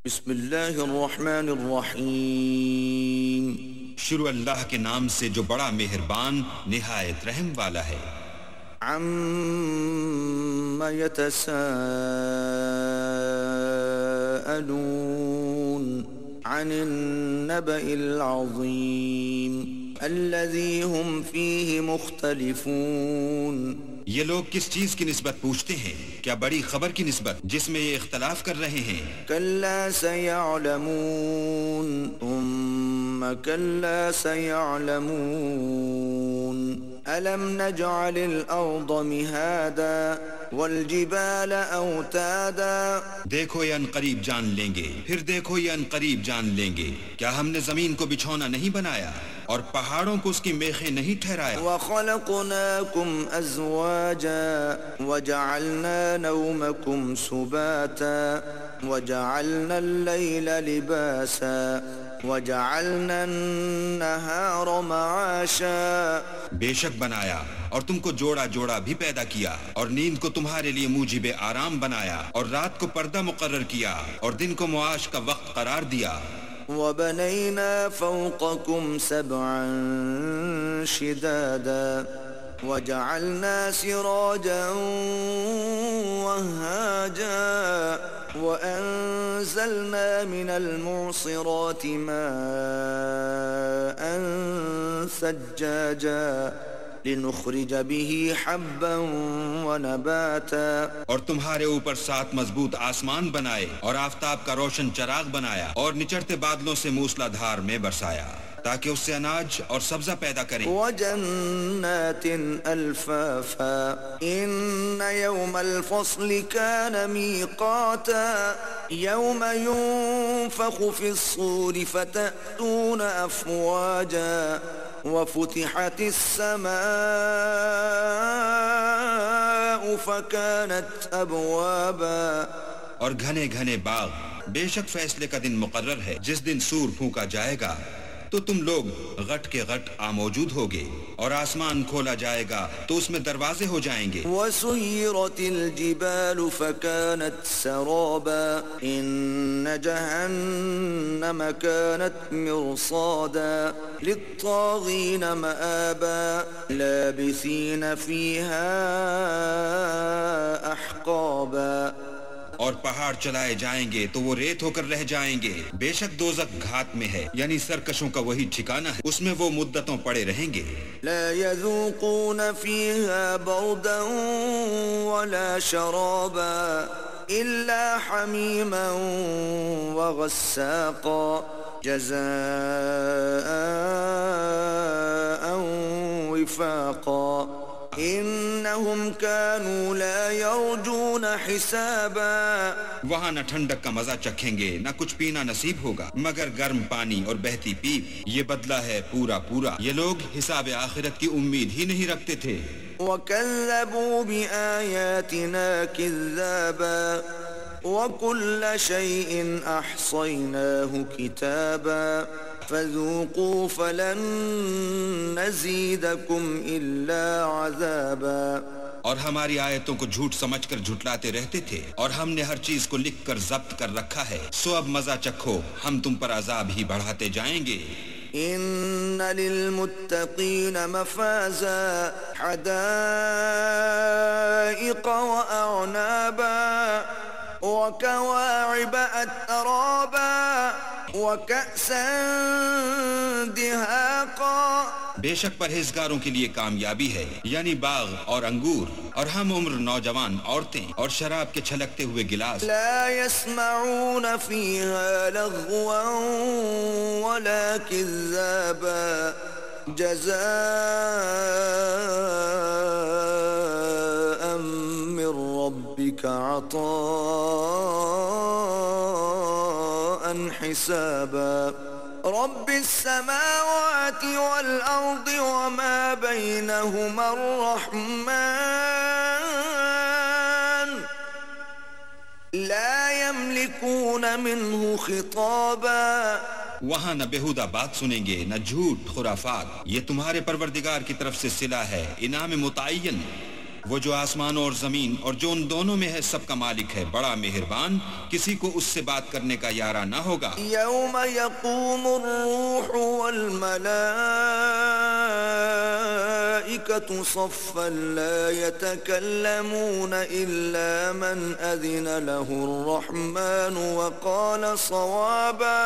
بسم اللہ الرحمن الرحیم. شروع اللہ کے نام سے جو بڑا مہربان نہایت رحم والا ہے. عَمَّ يَتَسَاءَلُونَ عَنِ النَّبَإِ الْعَظِيمِ الَّذِي هُمْ فِيهِ مُخْتَلِفُونَ. یہ لوگ کس چیز کی نسبت پوچھتے ہیں؟ کیا بڑی خبر کی نسبت جس میں یہ اختلاف کر رہے ہیں؟ كَلَّا سَيَعْلَمُونَ ثُمَّ كَلَّا سَيَعْلَمُونَ أَلَمْ نَجْعَلِ الْأَرْضَ مِهَادًا وَالْجِبَالَ أَوْتَادًا. دیکھو یہ ان قریب جان لیں گے، پھر دیکھو یہ ان قریب جان لیں گے. کیا ہم نے زمین کو بچھونا نہیں بنایا اور پہاڑوں کو اس کی میخیں نہیں ٹھہرایا؟ وَخَلَقْنَاكُمْ أَزْوَاجًا وَجَعَلْنَا نَوْمَكُمْ سُبَاتًا وَجَعَلْنَا اللَّيْلَ لِبَاسًا وَجَعَلْنَا النَّهَارَ مَعَاشًا. بے شک بنایا اور تم کو جوڑا جوڑا بھی پیدا کیا، اور نیند کو تمہارے لیے موجب آرام بنایا، اور رات کو پردہ مقرر کیا، اور دن کو معاش کا وقت قرار دیا. وَبَنَيْنَا فَوْقَكُمْ سَبْعًا شِدَادًا وَجَعَلْنَا سِرَاجًا وَهَّاجًا وَأَنزَلْنَا مِنَ الْمُعْصِرَاتِ مَاءً ثَجَّاجًا لِنُخْرِجَ بِهِ حَبًّا وَنَبَاتًا. اور تمہارے اوپر 7 مضبوط آسمان بنائے، اور آفتاب کا روشن چراغ بنایا، اور نچڑتے بادلوں سے موسلا دھار میں برسایا تاکہ اس سے اناج اور سبزہ پیدا کریں. وَجَنَّاتٍ أَلْفَافًا إِنَّ يَوْمَ الْفَصْلِ كَانَ مِيقَاتًا يَوْمَ يُنفَخُ فِي الصُّورِ فَتَأْتُونَ أَفْوَاجًا وَفُتِحَتِ السَّمَاءُ فَكَانَتْ أَبْوَابًا. اور گھنے گھنے باغ، بے شک فیصلے کا دن مقرر ہے جس دن سور پھونکا جائے گا تو تم لوگ غٹ کے غٹ موجود ہوگے، اور آسمان کھولا جائے گا تو اس میں دروازے ہو جائیں گے. وَسُيِّرَتِ الْجِبَالُ فَكَانَتْ سَرَابًا إِنَّ جَهَنَّمَ كَانَتْ مِرْصَادًا لِلطَّاغِينَ مَآبًا لَابِثِينَ فِيهَا أَحْقَابًا. اور پہاڑ چلائے جائیں گے تو وہ ریت ہو کر رہ جائیں گے. بے شک دوزخ گھات میں ہے، یعنی سرکشوں کا وہی ٹھکانہ ہے، اس میں وہ مدتوں پڑے رہیں گے. لا يذوقون فيها بردا ولا شرابا إلا حميما وغساقا جزاء وفاقا إنهم كانوا لا يرجون حسابا. وہاں نہ ٹھنڈک کا مزہ چکھیں گے، نہ کچھ پینا نصیب ہوگا مگر گرم پانی اور بہتی پیپ. یہ بدلہ ہے پورا پورا. یہ لوگ حساب آخرت کی امید ہی نہیں رکھتے تھے. وَكَذَّبُوا بِآيَاتِنَا كِذَّابًا وَكُلَّ شَيْءٍ أَحْصَيْنَاهُ كِتَابًا فَذُوقُوا فَلَن نَّزِيدَكُمْ إِلَّا عَذَابًا. اور ہماری آیتوں کو جھوٹ سمجھ کر جھٹلاتے رہتے تھے، اور ہم نے ہر چیز کو لکھ کر ضبط کر رکھا ہے، سو اب مزہ چکھو، ہم تم پر عذاب ہی بڑھاتے جائیں گے. إِنَّ لِلْمُتَّقِينَ مَفَازًا حَدَائِقَ وَأَعْنَابًا وَكَوَاعِبَ أَتْرَابًا وَكَأْسًا دِهَاقًا. بے شک پرہیزگاروں کے لیے کامیابی ہے، یعنی باغ اور انگور اور ہم عمر نوجوان عورتیں اور شراب کے چھلکتے ہوئے گلاس. لا يسمعون فيها لغوا ولا كذابا جزاء من ربك عطاء حسابا. رب السماوات والأرض وما بينهما الرحمن لا يملكون منه خطابا. وہاں نہ بےہودہ بات سنیں گے نہ جھوٹ خرافات. یہ تمہارے پروردگار کی طرف سے صلہ ہے، انعام متعین. وہ جو آسمانوں اور زمین اور جو ان دونوں میں ہے سب کا مالک ہے، بڑا مہربان، کسی کو اس سے بات کرنے کا یارہ نہ ہوگا۔ یوم یقوم الروح والملائکۃ صفا لا يتکلمون الا من اذن له الرحمن وقال صوابا۔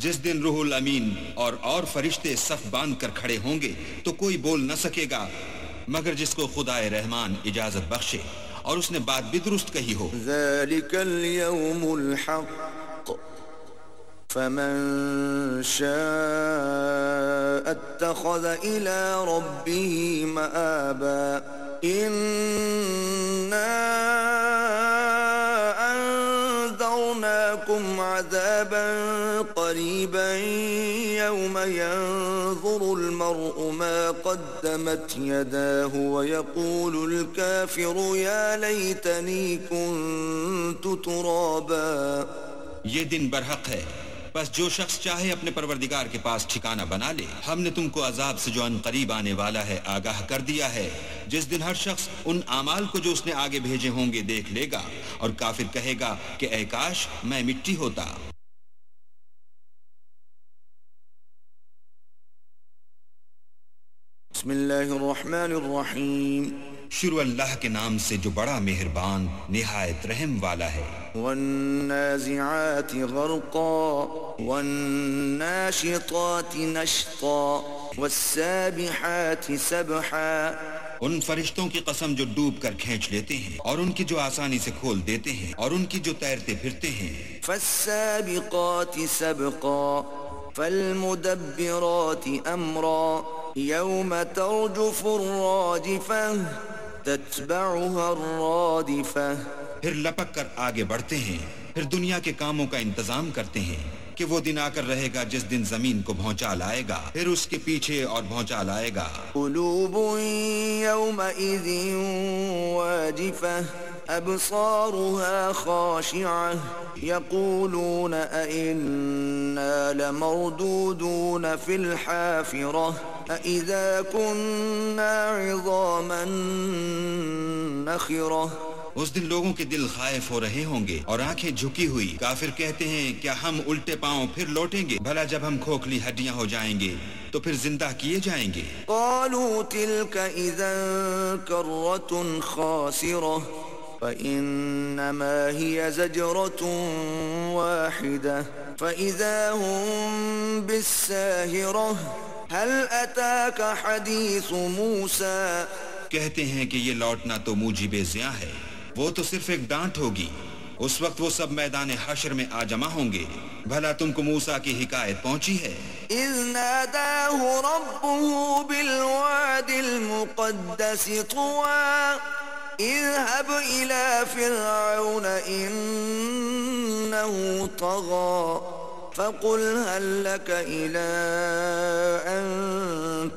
جس دن روح الامین اور فرشتے صف باندھ کر کھڑے ہوں گے تو کوئی بول نہ سکے گا مگر جس کو خدائے رحمان اجازت بخشے اور اس نے بات بھی درست کہی ہو۔ ذلك اليوم الحق فمن شاء اتخذ الى ربه مآبا۔ عذابا قريبا يوم ينظر المرء ما قدمت يداه ويقول الكافر يا ليتني كنت ترابا۔ یہ دن برحق ہے، بس جو شخص چاہے اپنے پروردگار کے پاس ٹھکانہ بنا لے۔ ہم نے تم کو عذاب سے جو ان قریب آنے والا ہے آگاہ کر دیا ہے، جس دن ہر شخص ان اعمال کو جو اس نے آگے بھیجے ہوں گے دیکھ لے گا اور کافر کہے گا کہ اے کاش میں مٹی ہوتا۔ بسم اللہ الرحمن الرحیم۔ شروع اللہ کے نام سے جو بڑا مہربان نہایت رحم والا ہے۔ والنازعات غرقا والناشطات نشطا والسابحات سبحا۔ ان فرشتوں کی قسم جو ڈوب کر کھینچ لیتے ہیں اور ان کی جو آسانی سے کھول دیتے ہیں اور ان کی جو تیرتے پھرتے ہیں۔ فالسابقات سبقا فالمدبرات امرا یوم ترجف الراجفہ تتبعها الرادفہ۔ پھر لپک کر آگے بڑھتے ہیں، پھر دنیا کے کاموں کا انتظام کرتے ہیں کہ وہ دن آ کر رہے گا جس دن زمین کو بھونچا لائے گا، پھر اس کے پیچھے اور بھونچا لائے گا۔ قلوب یومئذ واجفہ ابصارها خاشعہ یقولون ائنا لمردودون فی الحافرہ اذا كنا عظاما نخرہ۔ اس دن لوگوں کے دل خائف ہو رہے ہوں گے اور آنکھیں جھکی ہوئی۔ کافر کہتے ہیں کیا ہم الٹے پاؤں پھر لوٹیں گے؟ بھلا جب ہم کھوکھلی ہڈیاں ہو جائیں گے تو پھر زندہ کیے جائیں گے۔ قالوا تلك اذا کرۃ خاسرہ فإنما هي زجرة واحدة فإذا هم بالساهرة هل أتاك حديث موسى۔ کہتے ہیں کہ یہ لوٹنا تو موجب زیاں ہے، وہ تو صرف ایک ڈانٹ ہوگی، اس وقت وہ سب میدان حشر میں آ جمع ہوں گے۔ بھلا تم کو موسیٰ کی حکایت پہنچی ہے؟ اذ ناداه ربه بالواد المقدس طوى اذهب الى فرعون انه طغى فقل هل لك إلى أن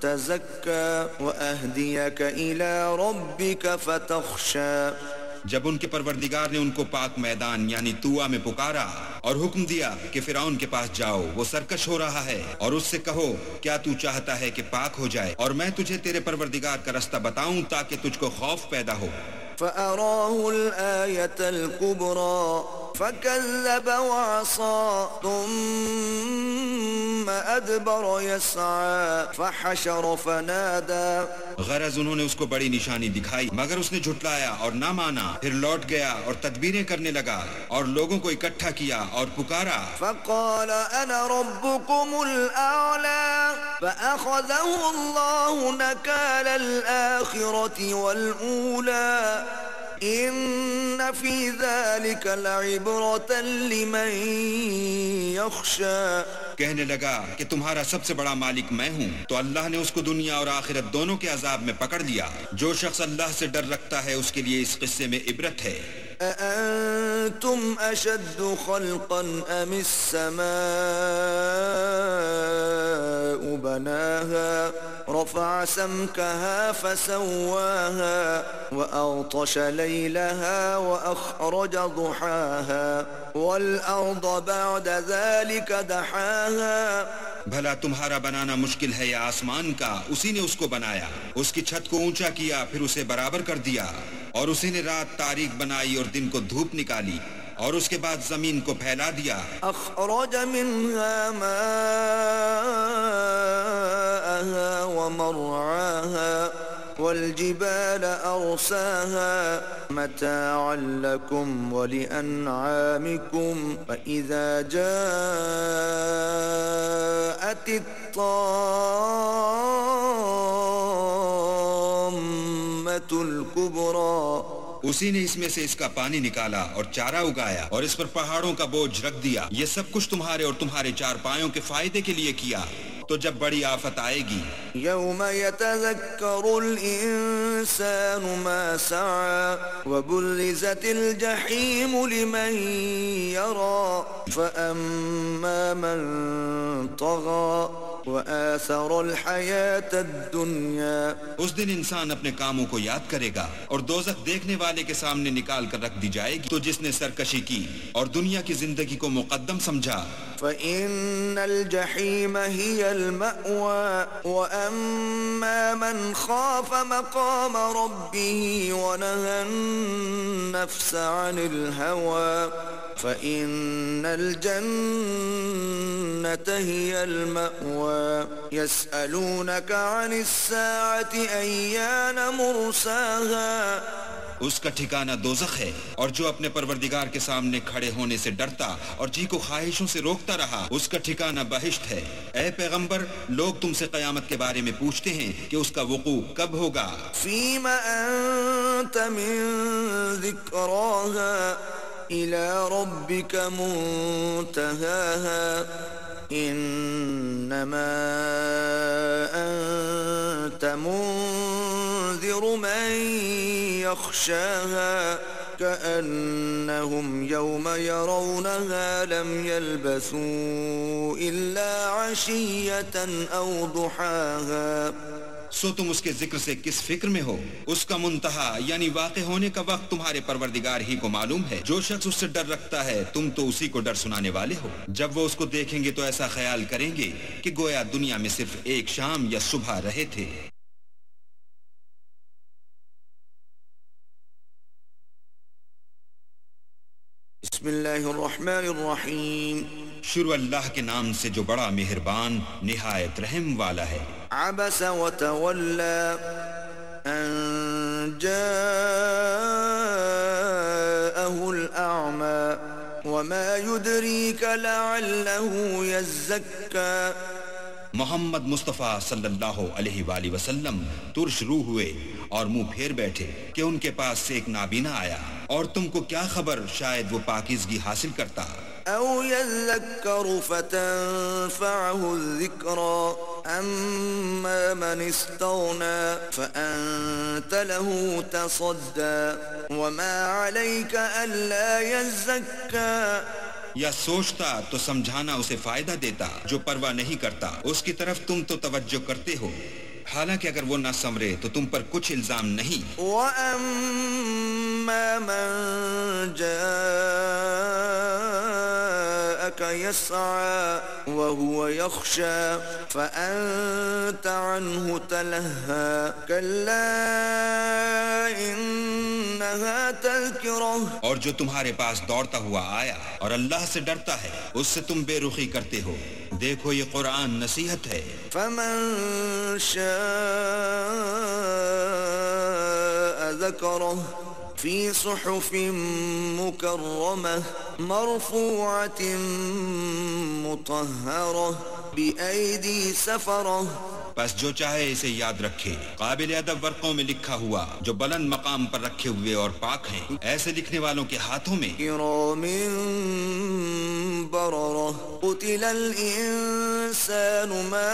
تزكى وأهديك إلى ربك فتخشى۔ جب ان کے پروردگار نے ان کو پاک میدان یعنی طویٰ میں پکارا اور حکم دیا کہ فرعون کے پاس جاؤ، وہ سرکش ہو رہا ہے، اور اس سے کہو کیا تو چاہتا ہے کہ پاک ہو جائے اور میں تجھے تیرے پروردگار کا رستہ بتاؤں تاکہ تجھ کو خوف پیدا ہو۔ فأراه الآية الكبرى فكذب وعصى ثم أدبر يسعى فحشر فنادى۔ غرض انہوں نے اس کو بڑی نشانی دکھائی مگر اس نے جھٹلایا اور نہ مانا، پھر لوٹ گیا اور تدبیریں کرنے لگا اور لوگوں کو اکٹھا کیا اور پکارا۔ فقال انا ربكم الاعلى فاخذه الله نكال الاخرة والاولى ان في ذلك لعبرة لمن يخشى۔ کہنے لگا کہ تمہارا سب سے بڑا مالک میں ہوں، تو اللہ نے اس کو دنیا اور آخرت دونوں کے عذاب میں پکڑ لیا۔ جو شخص اللہ سے ڈر رکھتا ہے اس کے لیے اس قصے میں عبرت ہے۔ أأنتم أشد خلقا أم السماء بناها رفع سمكها فسواها وأغطش ليلها وأخرج ضحاها والأرض بعد ذلك دحاها بھلا تمہارا بنانا مشکل ہے یا آسمان کا؟ اسی نے اس کو بنایا، اس کی چھت کو اونچا کیا، پھر اسے برابر کر دیا، اور اسی نے رات تاریک بنائی اور دن کو دھوپ نکالی، اور اس کے بعد زمین کو پھیلا دیا۔ أخرج منها ماءها ومرعاها والجبال أرساها متاعا لكم ولأنعامكم فإذا جاءت الطامة الكبرى اسی نے اس میں سے اس کا پانی نکالا اور چارہ اگایا اور اس پر پہاڑوں کا بوجھ رکھ دیا۔ یہ سب کچھ تمہارے اور تمہارے چار پایوں کے فائدے کے لیے کیا۔ تو جب بڑی آفت آئے گی، يوم يتذكر الإنسان ما سعى وبرزت الجحيم لمن يرى فأما من طغى وآثر الحياة الدنيا۔ اس دن انسان اپنے کاموں کو یاد کرے گا اور دوزخ دیکھنے والے کے سامنے نکال کر رکھ دی جائے گی۔ تو جس نے سرکشی کی اور دنیا کی زندگی کو مقدم سمجھا، فإن الجحيم هي المأوى وأما من خاف مقام ربه ونهى النفس عن الهوى فإن الجنة هي المأوى يسألونك عن الساعة أيان مرساها۔ اس کا ٹھکانہ دوزخ ہے، اور جو اپنے پروردگار کے سامنے کھڑے ہونے سے ڈرتا اور جی کو خواہشوں سے روکتا رہا، اس کا ٹھکانہ بہشت ہے۔ اے پیغمبر، لوگ تم سے قیامت کے بارے میں پوچھتے ہیں کہ اس کا وقوع کب ہوگا۔ فيما أنت من ذكراها إلى ربك منتهاها إنما أنت منذر من يخشاها كأنهم يوم يرونها لم يلبثوا إلا عشية أو ضحاها۔ سو تم اس کے ذکر سے کس فکر میں ہو؟ اس کا منتہا یعنی واقع ہونے کا وقت تمہارے پروردگار ہی کو معلوم ہے۔ جو شخص اس سے ڈر رکھتا ہے تم تو اسی کو ڈر سنانے والے ہو۔ جب وہ اس کو دیکھیں گے تو ایسا خیال کریں گے کہ گویا دنیا میں صرف ایک شام یا صبح رہے تھے۔ بسم اللہ الرحمن الرحیم۔ شروع اللہ کے نام سے جو بڑا مہربان نہایت رحم والا ہے۔ عبس وتولى أن جاءه الأعمى وما يدريك لعله يزكى۔ محمد مصطفیٰ صلی اللہ علیہ وآلہ وسلم ترش روح ہوئے اور منہ پھیر بیٹھے کہ ان کے پاس سے ایک نابینا آیا، اور تم کو کیا خبر شاید وہ پاکیزگی حاصل کرتا۔ أو يذكر فتنفعه الذكرى أما من استغنى فأنت له تصدى وما عليك ألا يزكى۔ یا سوچتا تو سمجھانا اسے فائدہ دیتا، جو پرواہ نہیں کرتا اس کی طرف تم تو توجہ کرتے ہو، حالانکہ اگر وہ نہ سنورے تو تم پر کچھ الزام نہیں۔ وَأَمَّا مَن جَاءَكَ يَسْعَى وَهُوَ يَخْشَى فَأَنْتَ عَنْهُ تَلَهَّى كَلَّا إِنَّهَا تَذْكِرَةٌ۔ اور جو تمہارے پاس دوڑتا ہوا آیا اور اللہ سے ڈرتا ہے اس سے تم بے رخی کرتے ہو، دیکھو یہ قرآن نصیحت ہے۔ فَمَن شَاءَ ذَكَرَهُ فِي صُحُفٍ مُكَرَّمَةٍ مَرْفُوعَةٍ مُطَهَّرَةٍ بِأَيْدِي سَفَرَةٍ۔ بس جو چاہے اسے یاد رکھے، قابل ادب ورقوں میں لکھا ہوا جو بلند مقام پر رکھے ہوئے اور پاک ہیں، ایسے لکھنے والوں کے ہاتھوں میں۔ كِرَامٍ بَرَرَةٍ قُتِلَ الْإِنسَانُ مَا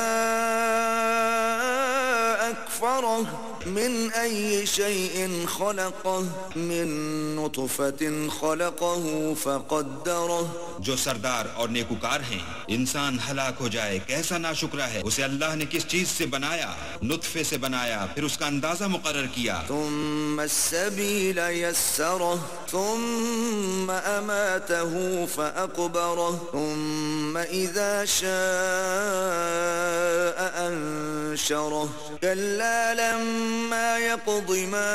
أَكْفَرَهُ من أي شيء خلقه من نطفة خلقه فقدره۔ جو سردار اور نیکوکار ہیں، انسان ہلاک ہو جائے کیسا ناشکرا ہے، اسے اللہ نے کس چیز سے بنایا؟ نطفے سے بنایا، پھر اس کا اندازہ مقرر کیا۔ ثم السبيل يسره ثم أماته فأقبره ثم إذا شاء أنشره كلا لما يقض ما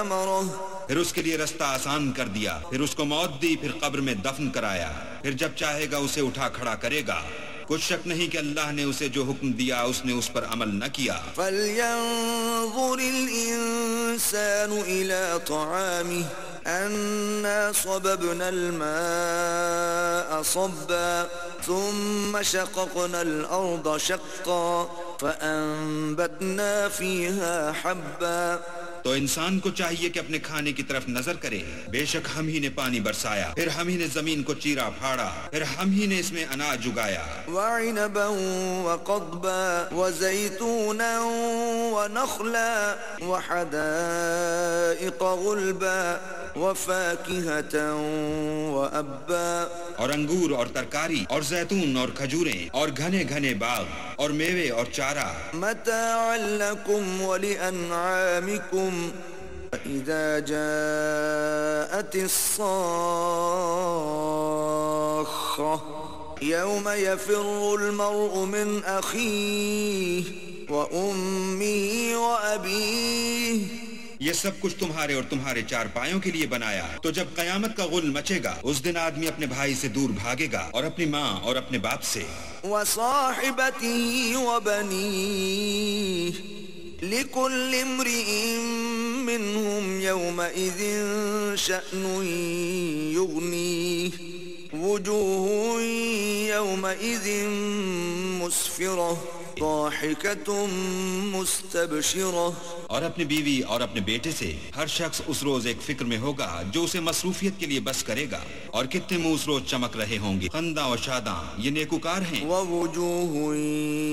أمره پھر اس کے لیے رستہ آسان کر دیا، پھر اس کو موت دی، پھر قبر میں دفن کرایا، پھر جب چاہے گا اسے اٹھا کھڑا کرے گا۔ کچھ شک نہیں کہ اللہ نے اسے جو حکم دیا اس نے اس پر عمل نہ کیا۔ فَلْيَنظُرِ الْإِنسَانُ إِلَى طَعَامِهِ أَنَّا صَبَبْنَا الْمَاءَ صَبًّا ثُمَّ شَقَقْنَا الْأَرْضَ شَقًّا فَأَنبَتْنَا فِيهَا حَبًّا۔ تو انسان کو چاہیے کہ اپنے کھانے کی طرف نظر کرے، بے شک ہم ہی نے پانی برسایا، پھر ہم ہی نے زمین کو چیرا پھاڑا، پھر ہم ہی نے اس میں اناج اگایا۔ وعنبا وقضبا وزيتونا ونخلا وحدائق غلبا وفاكهة وأبا، اور انگور اور ترکاری اور زیتون اور کھجوریں اور گھنے گھنے باغ اور میوے اور چارہ، متاعا لكم ولأنعامكم فإذا جاءت الصاخة يوم يفر المرء من أخيه وأمه وأبيه۔ یہ سب کچھ تمہارے اور تمہارے چارپایوں کے لیے بنایا، تو جب قیامت کا غل مچے گا اس دن آدمی اپنے بھائی سے دور بھاگے گا اور اپنی ماں اور اپنے باپ سے۔ وصاحبته وبنيه لكل امرئ منهم يومئذ شأن يغنيه وجوه يومئذ مسفرة ضاحكة مستبشرة۔ اور اپنی بیوی اور اپنے بیٹے سے ہر شخص اس روز ایک فکر میں ہوگا جو اسے مصروفیت کے لیے بس کرے گا، اور کتنے منہ اس روز چمک رہے ہوں گے، خنداں و شاداں، یہ نیکوکار ہیں۔ ووجوه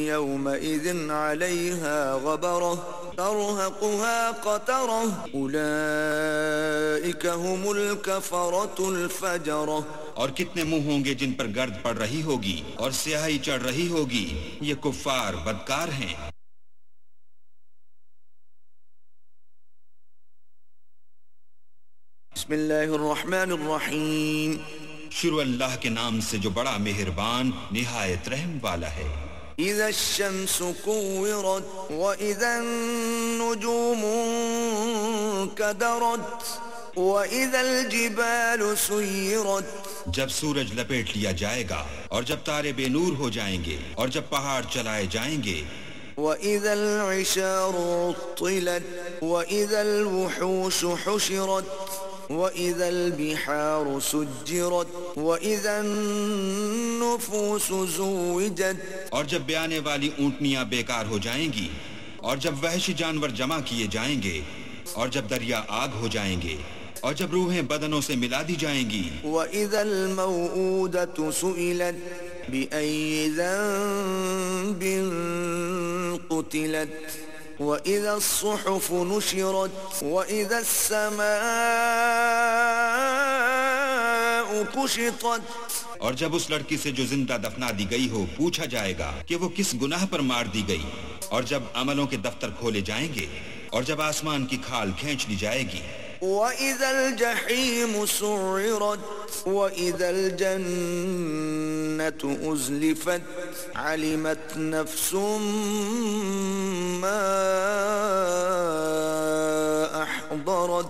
يومئذ عليها غبرة ترهقها قترة أولئك هم الكفرة الفجرة۔ اور کتنے منہ ہوں گے جن پر گرد پڑ رہی ہوگی اور سیاہی چڑھ رہی ہوگی، یہ کفار بدکار ہیں۔ بسم اللہ الرحمن الرحیم۔ شروع اللہ کے نام سے جو بڑا مہربان نہایت رحم والا ہے۔ اذا الشمس كورت واذا النجوم انكدرت واذا الجبال سيرت۔ جب سورج لپیٹ لیا جائے گا اور جب تارے بے نور ہو جائیں گے اور جب پہاڑ چلائے جائیں گے۔ وَإِذَا الْعِشَارُ عُطِّلَتْ وَإِذَا الْوُحُوشُ حُشِرَتْ وَإِذَا الْبِحَارُ سُجِّرَتْ وَإِذَا النُّفُوسُ زُوِّجَتْ۔ اور جب بیانے والی اونٹنیاں بیکار ہو جائیں گی اور جب وحشی جانور جمع کیے جائیں گے اور جب دریا آگ ہو جائیں گے اور جب روحیں بدنوں سے ملا دی جائیں گی۔ وَإِذَا الْمَوْءُودَةُ سُئِلَتْ بِأَيِّ ذَنبٍ قُتِلَتْ وَإِذَا الصُّحُفُ نُشِرَتْ وَإِذَا السَّمَاءُ كُشِطَتْ۔ اور جب اس لڑکی سے جو زندہ دفنا دی گئی ہو پوچھا جائے گا کہ وہ کس گناہ پر مار دی گئی، اور جب عملوں کے دفتر کھولے جائیں گے اور جب آسمان کی کھال کھینچ لی جائے گی۔ وَإِذَا الْجَحِيمُ سُعِّرَتْ وَإِذَا الْجَنَّةُ أُزْلِفَتْ عَلِمَتْ نَفْسٌ مَّا أَحْضَرَتْ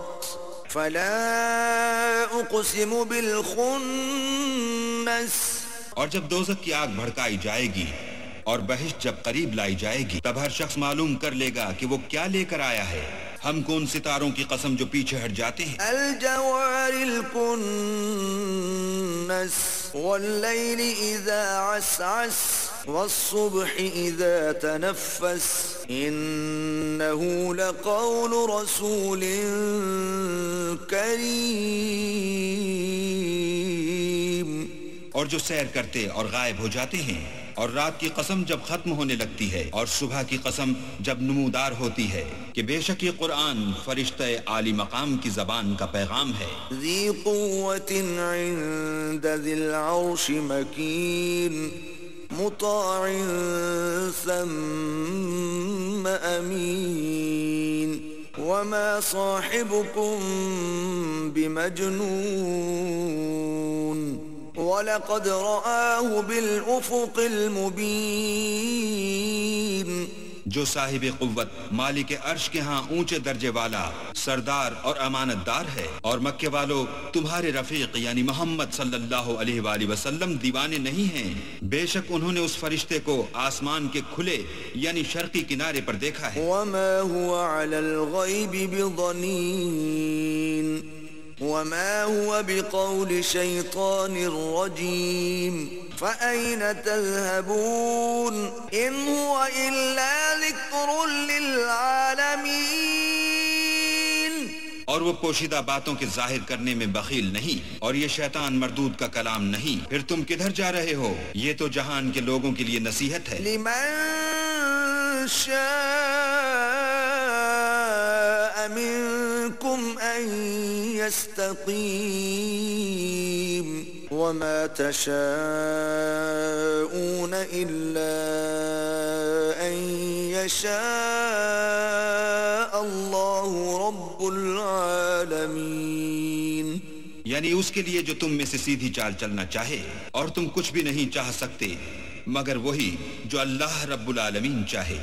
فَلَا أُقْسِمُ بِالْخُنَّسِ۔ اور جب دوزخ کی آگ بھڑکائی جائے گی اور بہشت جب قریب لائی جائے گی تب ہر شخص معلوم کر لے گا کہ وہ کیا لے کر آیا ہے۔ ہم کو ان ستاروں کی قسم جو پیچھے ہٹ جاتے ہیں۔ الجوار الكنس والليل إذا عسعس والصبح إذا تنفس إنه لقول رسول كريم۔ اور جو سیر کرتے اور غائب ہو جاتے ہیں، اور رات کی قسم جب ختم ہونے لگتی ہے اور صبح کی قسم جب نمودار ہوتی ہے کہ بے شک یہ قرآن فرشتہ عالی مقام کی زبان کا پیغام ہے۔ ذی قوة عند ذی العرش مکین مطاع ثم امین وما صاحبكم بمجنون وَلَقَدْ رَآهُ بِالْأُفُقِ الْمُبِينِ. جو صاحب قوت مالک عرش کے ہاں اونچے درجے والا سردار اور امانت دار ہے. اور مکے والو تمہارے رفیق یعنی محمد صلی اللہ علیہ وآلہ وسلم دیوانے نہیں ہیں. بے شک انہوں نے اس فرشتے کو آسمان کے کھلے یعنی شرقی کنارے پر دیکھا ہے. وَمَا هُوَ عَلَى الْغَيْبِ بِضَنِينٍ وَمَا هُوَ بِقَوْلِ شَيْطَانٍ رَجِيمٍ فَأَيْنَ تَذْهَبُونَ إِنْ هُوَ إِلَّا ذِكْرٌ لِلْعَالَمِينَ. اور وہ پوشیدہ باتوں کے ظاہر کرنے میں بخیل نہیں اور یہ شیطان مردود کا کلام نہیں. پھر تم کدھر جا رہے ہو؟ یہ تو جہان کے لوگوں کے لیے نصیحت ہے. لِمَنْ شَاءَ مِنْكُمْ أَنْ يَسْتَقِيمَ وَمَا تَشَاءُونَ إِلَّا أَنْ يَشَاءَ اللَّهُ رَبُّ الْعَالَمِينَ. یعنی اس کے لیے جو تم میں سے سیدھی چال چلنا چاہے اور تم کچھ بھی نہیں چاہ سکتے مگر وہی جو اللہ رب العالمین چاہے.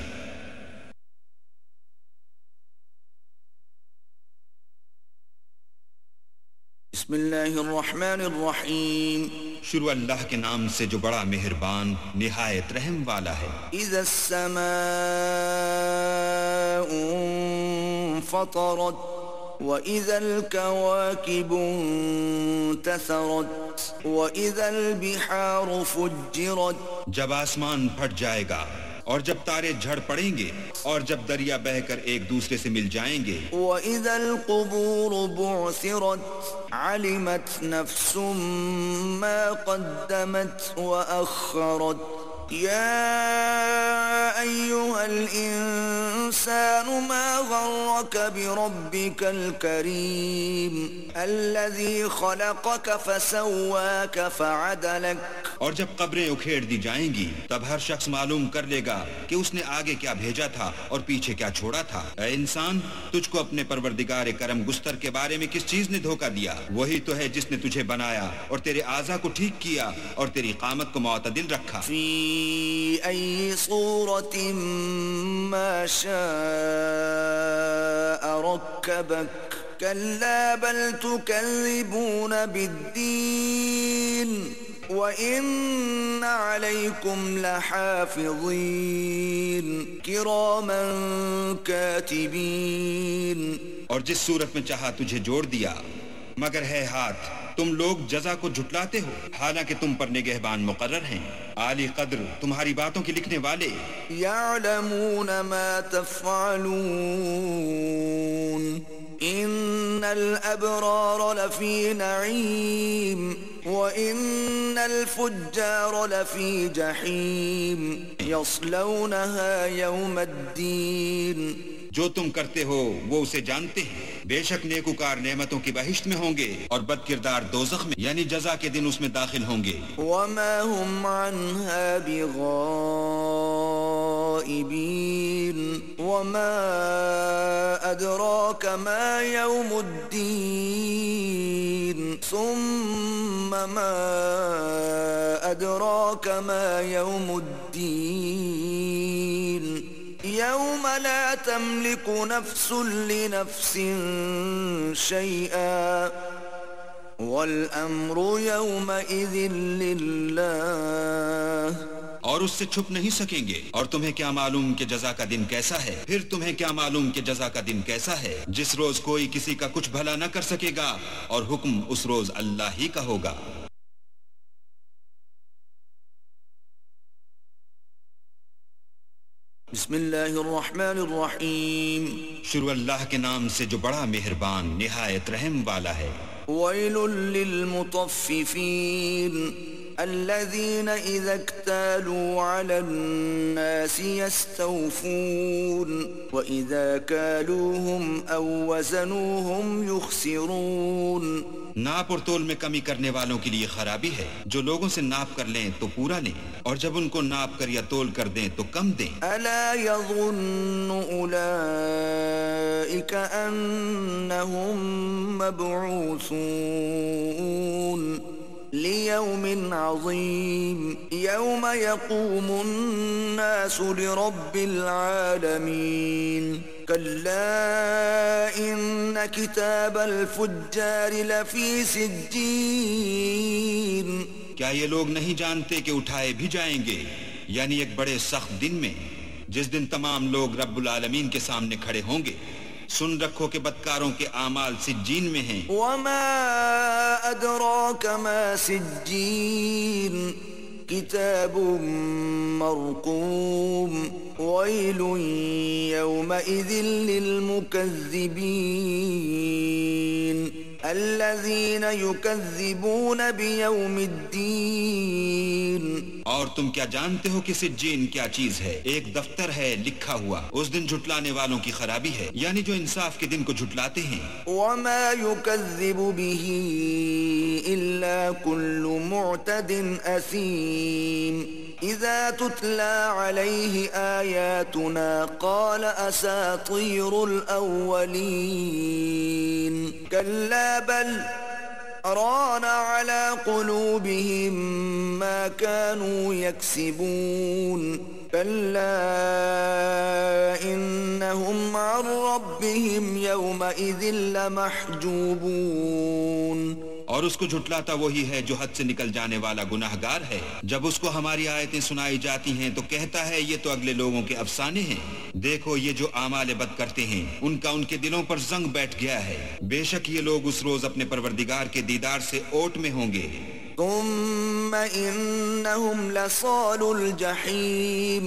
بسم اللہ الرحمن الرحیم. شروع اللہ کے نام سے جو بڑا مہربان نہایت رحم والا ہے. اذا السماء انفطرت وَإِذَا الْكَوَاكِبُ انتَثَرَتْ وَإِذَا الْبِحَارُ فُجِّرَتْ. جب آسمان پھٹ جائے گا اور جب تارے جھڑ پڑیں گے اور جب دریا بہہ کر ایک دوسرے سے مل جائیں گے. وَإِذَا الْقُبُورُ بُعْثِرَتْ عَلِمَتْ نَفْسٌ مَا قَدَّمَتْ وَأَخَّرَتْ. يا أيها الإنسان ما غرك بربك الكريم الذي خلقك فسواك فعدلك. اور جب قبریں اکھیڑ دی جائیں گی تب ہر شخص معلوم کر لے گا کہ اس نے آگے کیا بھیجا تھا اور پیچھے کیا چھوڑا تھا. اے انسان تجھ کو اپنے پروردگار کرم گستر کے بارے میں کس چیز نے دھوکہ دیا؟ وہی تو ہے جس نے تجھے بنایا اور تیرے اعضاء کو ٹھیک کیا اور تیری قامت کو معتدل رکھا. أي صورة ما شاء ركبك كلا بل تكذبون بالدين وإن عليكم لحافظين كراما كاتبين. اور جس صورت میں چاہا تجھے جوڑ دیا مگر ہے ہاتھ تم لوگ جزا کو جھٹلاتے ہو حالانکہ تم پر نگہبان مقرر ہیں عالی قدر تمہاری باتوں کے لکھنے والے. يعلمون ما تفعلون إن الأبرار لفي نعيم وإن الفجار لفي جحيم يصلونها يوم الدين. جو تم کرتے ہو وہ اسے جانتے ہیں. بے شک نیکوکار نعمتوں کی بہشت میں ہوں گے اور بد کردار دوزخ میں یعنی جزا کے دن اس میں داخل ہوں گے. وما هم عنها بغائبين وما أدراك ما يوم الدين ثم ما أدراك ما يوم الدين يوم لا تملك نفس لنفس شيئا والأمر يومئذ لله. اور اس سے چھپ نہیں سکیں گے. اور تمہیں کیا معلوم کہ جزا کا دن کیسا ہے؟ پھر تمہیں کیا معلوم کہ جزا کا دن کیسا ہے جس روز کوئی کسی کا کچھ بھلا نہ کر سکے گا اور حکم اس روز اللہ ہی کا ہوگا. بسم اللہ الرحمن الرحیم. شروع اللہ کے نام سے جو بڑا مہربان نہایت رحم والا ہے. ویل للمطففین الذین اذا اکتالوا علی الناس یستوفون واذا کالوهم او وزنوهم یخسرون. ناپ اور تول میں کمی کرنے والوں کے لیے خرابی ہے، جو لوگوں سے ناپ کر لیں تو پورا لیں، اور جب ان کو ناپ کر یا تول کر دیں تو کم دیں۔ ألا يظن أولئك أنهم مبعوثون ليوم عظيم يوم يقوم الناس لرب العالمين كلا إن كتاب الفجار لفي سجين۔ کیا یہ لوگ نہیں جانتے کہ اٹھائے بھی جائیں گے، یعنی ایک بڑے سخت دن میں، جس دن تمام لوگ رب العالمین کے سامنے کھڑے ہوں گے۔ سن رکھو کہ بدکاروں کے اعمال سجین میں ہیں۔ وما أدراك ما سجين كتاب مرقوم ويل يومئذ للمكذبين الذين يكذبون بيوم الدين۔ اور تم کیا جانتے ہو کہ سجین کیا چیز ہے؟ ایک دفتر ہے لکھا ہوا، اس دن جھٹلانے والوں کی خرابی ہے، یعنی جو انصاف کے دن کو جھٹلاتے ہیں۔ وما يكذب به إلا كل معتد أثيم إذا تتلى عليه آياتنا قال أساطير الأولين كلا بل ران على قلوبهم ما كانوا يكسبون كلا إنهم عن ربهم يومئذ لمحجوبون۔ اور اس کو جھٹلاتا وہی ہے جو حد سے نکل جانے والا گناہگار ہے۔ جب اس کو ہماری آیتیں سنائی جاتی ہیں تو کہتا ہے یہ تو اگلے لوگوں کے افسانے ہیں، دیکھو یہ جو اعمال بد کرتے ہیں ان کا ان کے دلوں پر زنگ بیٹھ گیا ہے، بے شک یہ لوگ اس روز اپنے پروردگار کے دیدار سے اوٹ میں ہوں گے۔ ثم إنهم لصالوا الجحيم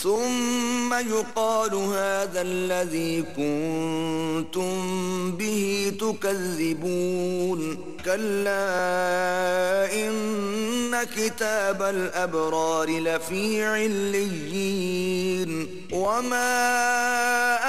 ثم يقال هذا الذي كنتم به تكذبون كلا إن كتاب الأبرار لفي عليين وما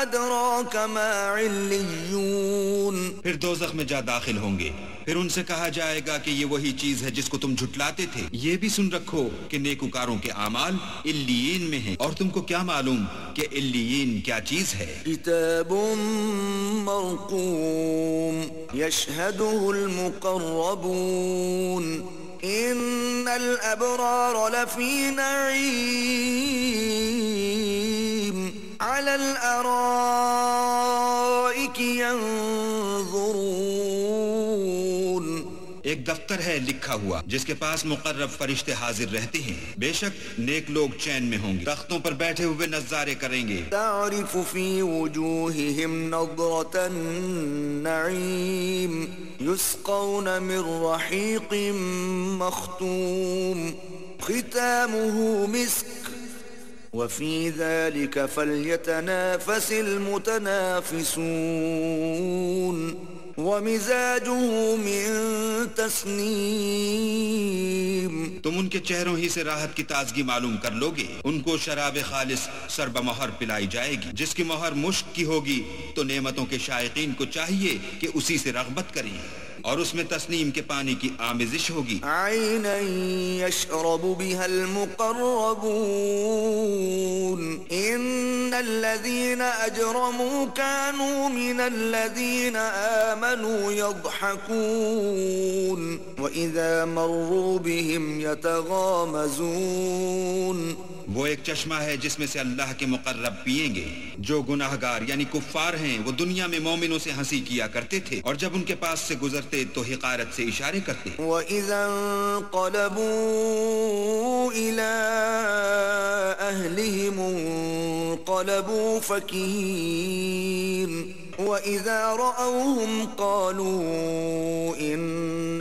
أدراك ما عليون۔ پھر دوزخ میں جا داخل ہوں گے، پھر ان سے کہا جائے گا کہ یہ وہی چیز ہے جس کو تم جھٹلاتے تھے۔ یہ بھی سن رکھو کہ نیکوکاروں کے اعمال علیین میں ہیں، اور تم کو کیا معلوم کہ علیین کیا چیز ہے؟ کتاب مرقوم يشهده المقربون إن الأبرار لفي نعيم على الأرائك ينظرون۔ ایک دفتر ہے لکھا ہوا جس کے پاس مقرب فرشتے حاضر رہتے ہیں، بے شک نیک لوگ چین میں ہوں گے، تختوں پر بیٹھے ہوئے نظارے کریں گے۔ تعرف في وجوههم نظرة النعيم يسقون من رحيق مختوم ختامه مسك وفي ذلك فليتنافس المتنافسون ومزاجه من تسنیم۔ تم ان کے چہروں ہی سے راحت کی تازگی معلوم کر لوگے، ان کو شراب خالص سربہ مہر پلائی جائے گی جس کی مہر مشک کی ہوگی، تو نعمتوں کے شائقین کو چاہیے کہ اسی سے رغبت کریں، اور اس میں تسنیم کے پانی کی آمیزش ہوگی۔ عینا یشرب بها المقربون ان الذین اجرموا كانوا من الذین آمنوا يضحكون واذا مروا بهم يتغامزون۔ وہ ایک چشمہ ہے جس میں سے اللہ کے مقرب پیئیں گے، جو گناہگار یعنی کفار ہیں وہ دنیا میں مومنوں سے ہنسی کیا کرتے تھے، اور جب ان کے پاس سے گزرتے تو حقارت سے اشارے کرتے۔ وَإِذَا انقلبوا إِلَىٰ أَهْلِهِمُ انقلبوا فَكِهِينَ وَإِذَا رَأَوْهُمْ قَالُوا إِنَّ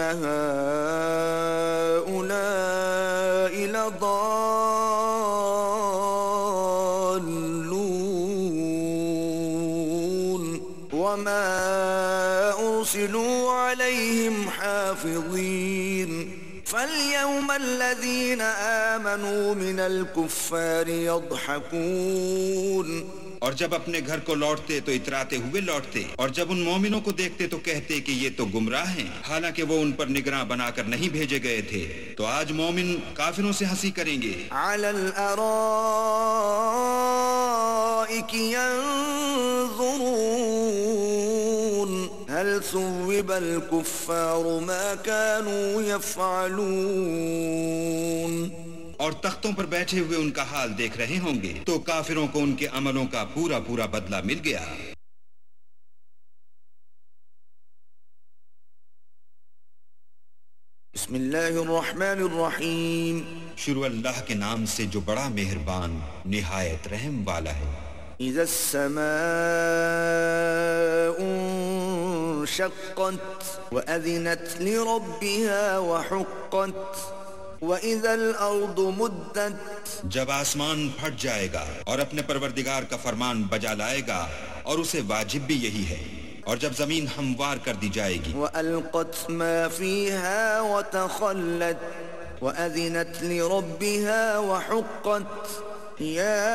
هَٰؤُلَاءِ لَضَالُّونَ وَمَا أُرْسِلُوا عَلَيْهِمْ حَافِظِينَ فَالْيَوْمَ الَّذِينَ آمَنُوا مِنَ الْكُفَّارِ يَضْحَكُونَ۔ اور جب اپنے گھر کو لوٹتے تو اتراتے ہوئے لوٹتے، اور جب ان مومنوں کو دیکھتے تو کہتے کہ یہ تو گمراہ ہیں، حالانکہ وہ ان پر نگراں بنا کر نہیں بھیجے گئے تھے۔ تو آج مومن کافروں سے ہنسی کریں گے۔ علی الارائک ينظرون هل ثوب الكفار ما كانوا يفعلون۔ اور تختوں پر بیٹھے ہوئے ان کا حال دیکھ رہے ہوں گے، تو کافروں کو ان کے عملوں کا پورا پورا بدلہ مل گیا۔ بسم اللہ الرحمن الرحیم۔ شروع اللہ کے نام سے جو بڑا مہربان نہایت رحم والا ہے۔ اذا السماء انشقت وأذنت لربها وحقت وَإِذَا الْأَرْضُ مُدَّتْ، جب آسمان پھٹ جائے گا اور اپنے پروردگار کا فرمان بجا لائے گا، اور اسے واجب بھی یہی ہے، اور جب زمین ہموار کر دی جائے گی۔ وَأَلْقَتْ مَا فِيهَا وَتَخَلَّتْ وَأَذِنَتْ لِرَبِّهَا وَحُقَّتْ يَا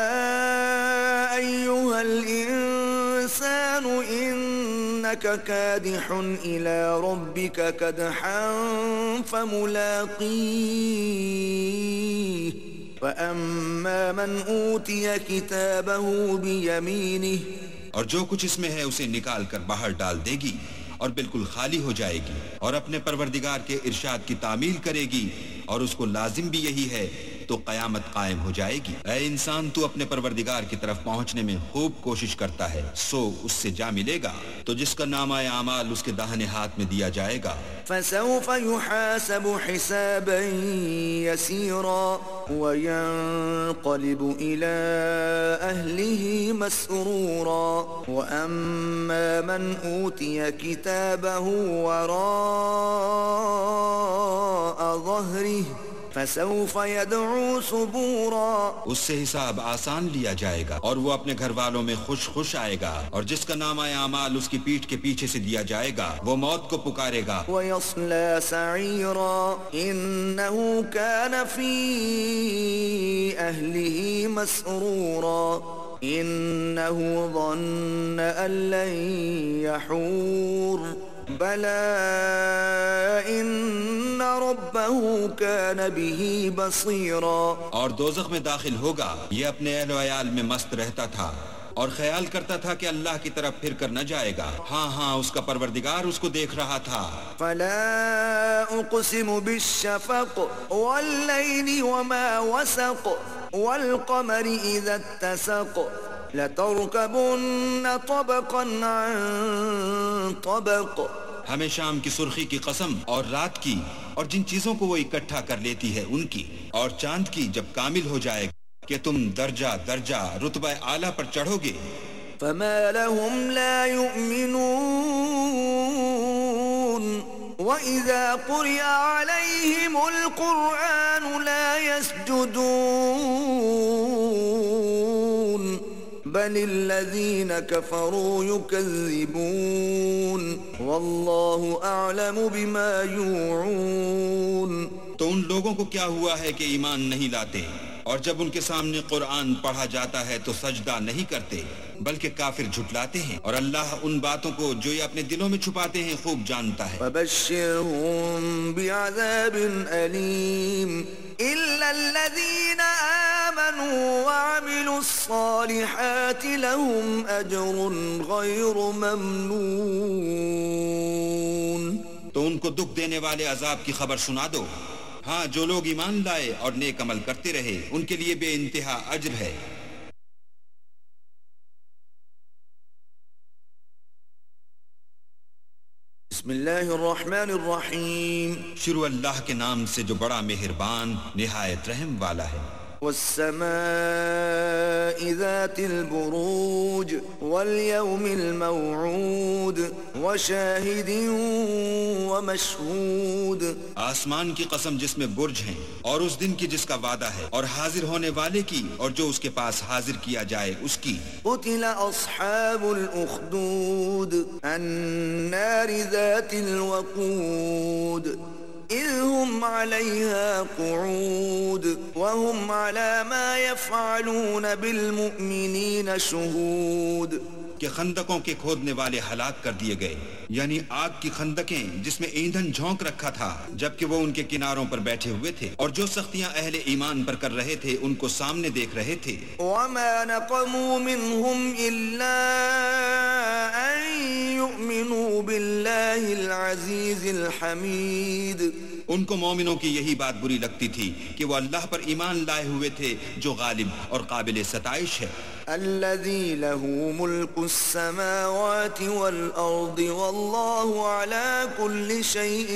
أَيُّهَا الْإِنسَانُ إِنَّكَ كَادِحٌ إِلَى رَبِّكَ كَدْحًا فَمُلَاقِيهِ فَأَمَّا مَنْ أُوتِيَ كِتَابَهُ بِيَمِينِهِ، اور جو کچھ اس میں ہے اسے نکال کر باہر ڈال دے گی اور بالکل خالی ہو جائے گی، اور اپنے پروردگار کے ارشاد کی تعمیل کرے گی، اور اس کو لازم بھی یہی ہے، تو قیامت قائم ہو جائے گی۔ اے انسان، تو اپنے پروردگار کی طرف پہنچنے میں خوب کوشش کرتا ہے، سو اس سے جا ملے گا۔ تو جس کا نامہ اعمال اس کے داہنے ہاتھ میں دیا جائے گا، فسوف يحاسب حسابا يسيرا وينقلب إلى أهله مسرورا وأما من أوتي كتابه وراء ظهره فسوف يدعو ثبورا، اس سے حساب آسان لیا جائے گا اور وہ اپنے گھر والوں میں خوش خوش آئے گا، اور جس کا نامہ اعمال اس کی پیٹھ کے پیچھے سے دیا جائے گا وہ موت کو پکارے گا۔ ويصلى سعيرا إنه كان في أهله مسرورا إنه ظن أن لن يحور بلى إن ربه كان به بصيرا، اور دوزخ میں داخل ہوگا، یہ اپنے اہل و عیال میں مست رہتا تھا اور خیال کرتا تھا کہ اللہ کی طرف پھر کر نہ جائے گا، ہاں ہاں اس کا پروردگار اس کو دیکھ رہا تھا۔ فلا اقسم بالشفق والليل وما وسق والقمر اذا اتسق لتركبن طبقا عن طبق، ہمیں شام کی سرخی کی قسم اور رات کی اور جن چیزوں کو وہ اکٹھا کر لیتی ہے ان کی، اور چاند کی جب کامل ہو جائے گا کہ تم درجہ درجہ رتبہ اعلیٰ پر چڑھو گے۔ فما لهم لا يؤمنون وإذا قرئ عليهم القرآن لا يسجدون بل الذين كفروا يكذبون والله أعلم بما يوعون۔ تو ان لوگوں کو کیا ہوا ہے کہ ایمان نہیں لاتے، اور جب ان کے سامنے قرآن پڑھا جاتا ہے تو سجدہ نہیں کرتے، بلکہ کافر جھٹلاتے ہیں، اور اللہ ان باتوں کو جو یہ اپنے دلوں میں چھپاتے ہیں خوب جانتا ہے۔ فبشرهم بعذاب أليم إلا الذين آمنوا وعملوا الصالحات لهم أجر غير ممنون۔ تو ان کو دکھ دینے والے عذاب کی خبر سنا دو، ہاں جو لوگ ایمان لائے اور نیک عمل کرتے رہے ان کے لیے بے انتہا اجر ہے۔ بسم اللہ الرحمن الرحیم۔ شروع اللہ کے نام سے جو بڑا مہربان نہایت رحم والا ہے۔ والسماء ذات البروج واليوم الموعود وشاهد ومشهود، آسمان کی قسم جس میں برج ہیں، اور اس دن کی جس کا وعدہ ہے، اور حاضر ہونے والے کی اور جو اس کے پاس حاضر کیا جائے اس کی۔ قتل اصحاب الاخدود النار ذات الوقود اذ هم وهم عليها قعود وهم على ما يفعلون بالمؤمنين شهود کہ خندقوں کے کھودنے والے ہلاک کر دیے گئے، یعنی آگ کی خندقیں جس میں ایندھن جھونک رکھا تھا، جبکہ وہ ان کے کناروں پر بیٹھے ہوئے تھے اور جو سختیاں اہل ایمان پر کر رہے تھے ان کو سامنے دیکھ رہے تھے۔ وَمَا نَقَمُوا مِنْهُمْ إِلَّا أَن يُؤْمِنُوا بِاللَّهِ الْعَزِيزِ الْحَمِيدِ، ان کو مومنوں کی یہی بات بری لگتی تھی کہ وہ اللہ پر ایمان لائے ہوئے تھے جو غالب اور قابل ستائش ہے۔ الذي له ملك السماوات والأرض والله على كل شيء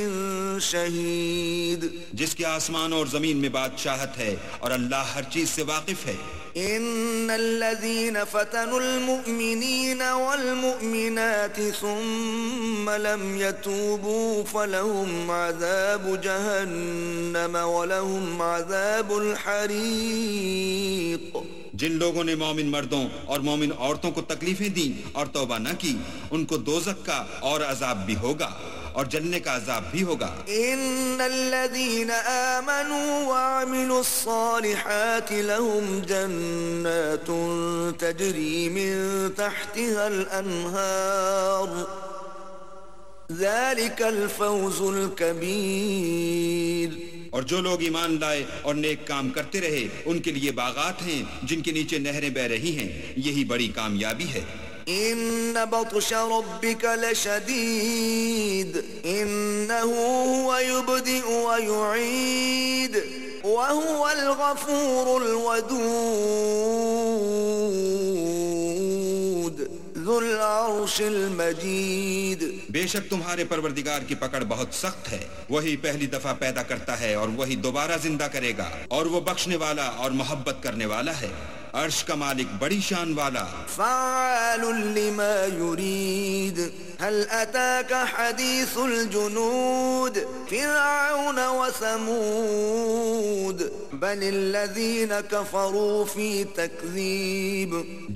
شهيد، جس کے آسمان اور زمین میں بادشاہت ہے اور اللہ ہر چیز سے واقف ہے۔ إن الذين فتنوا المؤمنين والمؤمنات ثم لم يتوبوا فلهم عذاب جهنم ولهم عذاب الحريق، جن لوگوں نے مومن مردوں اور مومن عورتوں کو تکلیفیں دیں اور توبہ نہ کی ان کو دوزخ کا اور عذاب بھی ہوگا اور جلنے کا عذاب بھی ہوگا۔ ان الذين آمنوا وعملوا الصالحات لهم جنات تجري من تحتها الأنهار ذلك الفوز الكبير، اور جو لوگ ایمان لائے اور نیک کام کرتے رہے ان کے لیے باغات ہیں جن کے نیچے نہریں بہ رہی ہیں، یہی بڑی کامیابی ہے۔ ان بطش ربك لشديد انه هو يبدئ ويعيد وهو الغفور الودود ذو العرش المجید، بے شک تمہارے پروردگار کی پکڑ بہت سخت ہے، وہی پہلی دفعہ پیدا کرتا ہے اور وہی دوبارہ زندہ کرے گا، اور وہ بخشنے والا اور محبت کرنے والا ہے، عرش کا مالک بڑی شان والا۔ فعال لما يريد هل أتاك حديث الجنود فرعون وثمود بل الذين كفروا في تكذيب،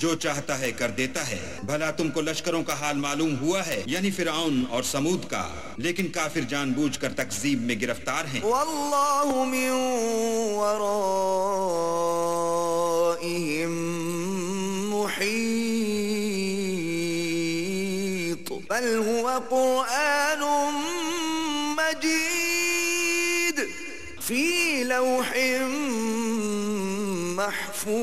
جو چاہتا ہے کر دیتا ہے، بھلا تم کو لشکروں کا حال معلوم ہوا ہے، یعنی فرعون اور سمود کا، لیکن کافر جان بوجھ کر تکذیب میں گرفتار ہیں۔ والله من ورائهم محيط بل هو قرآن مجيد في لوح محفوظ،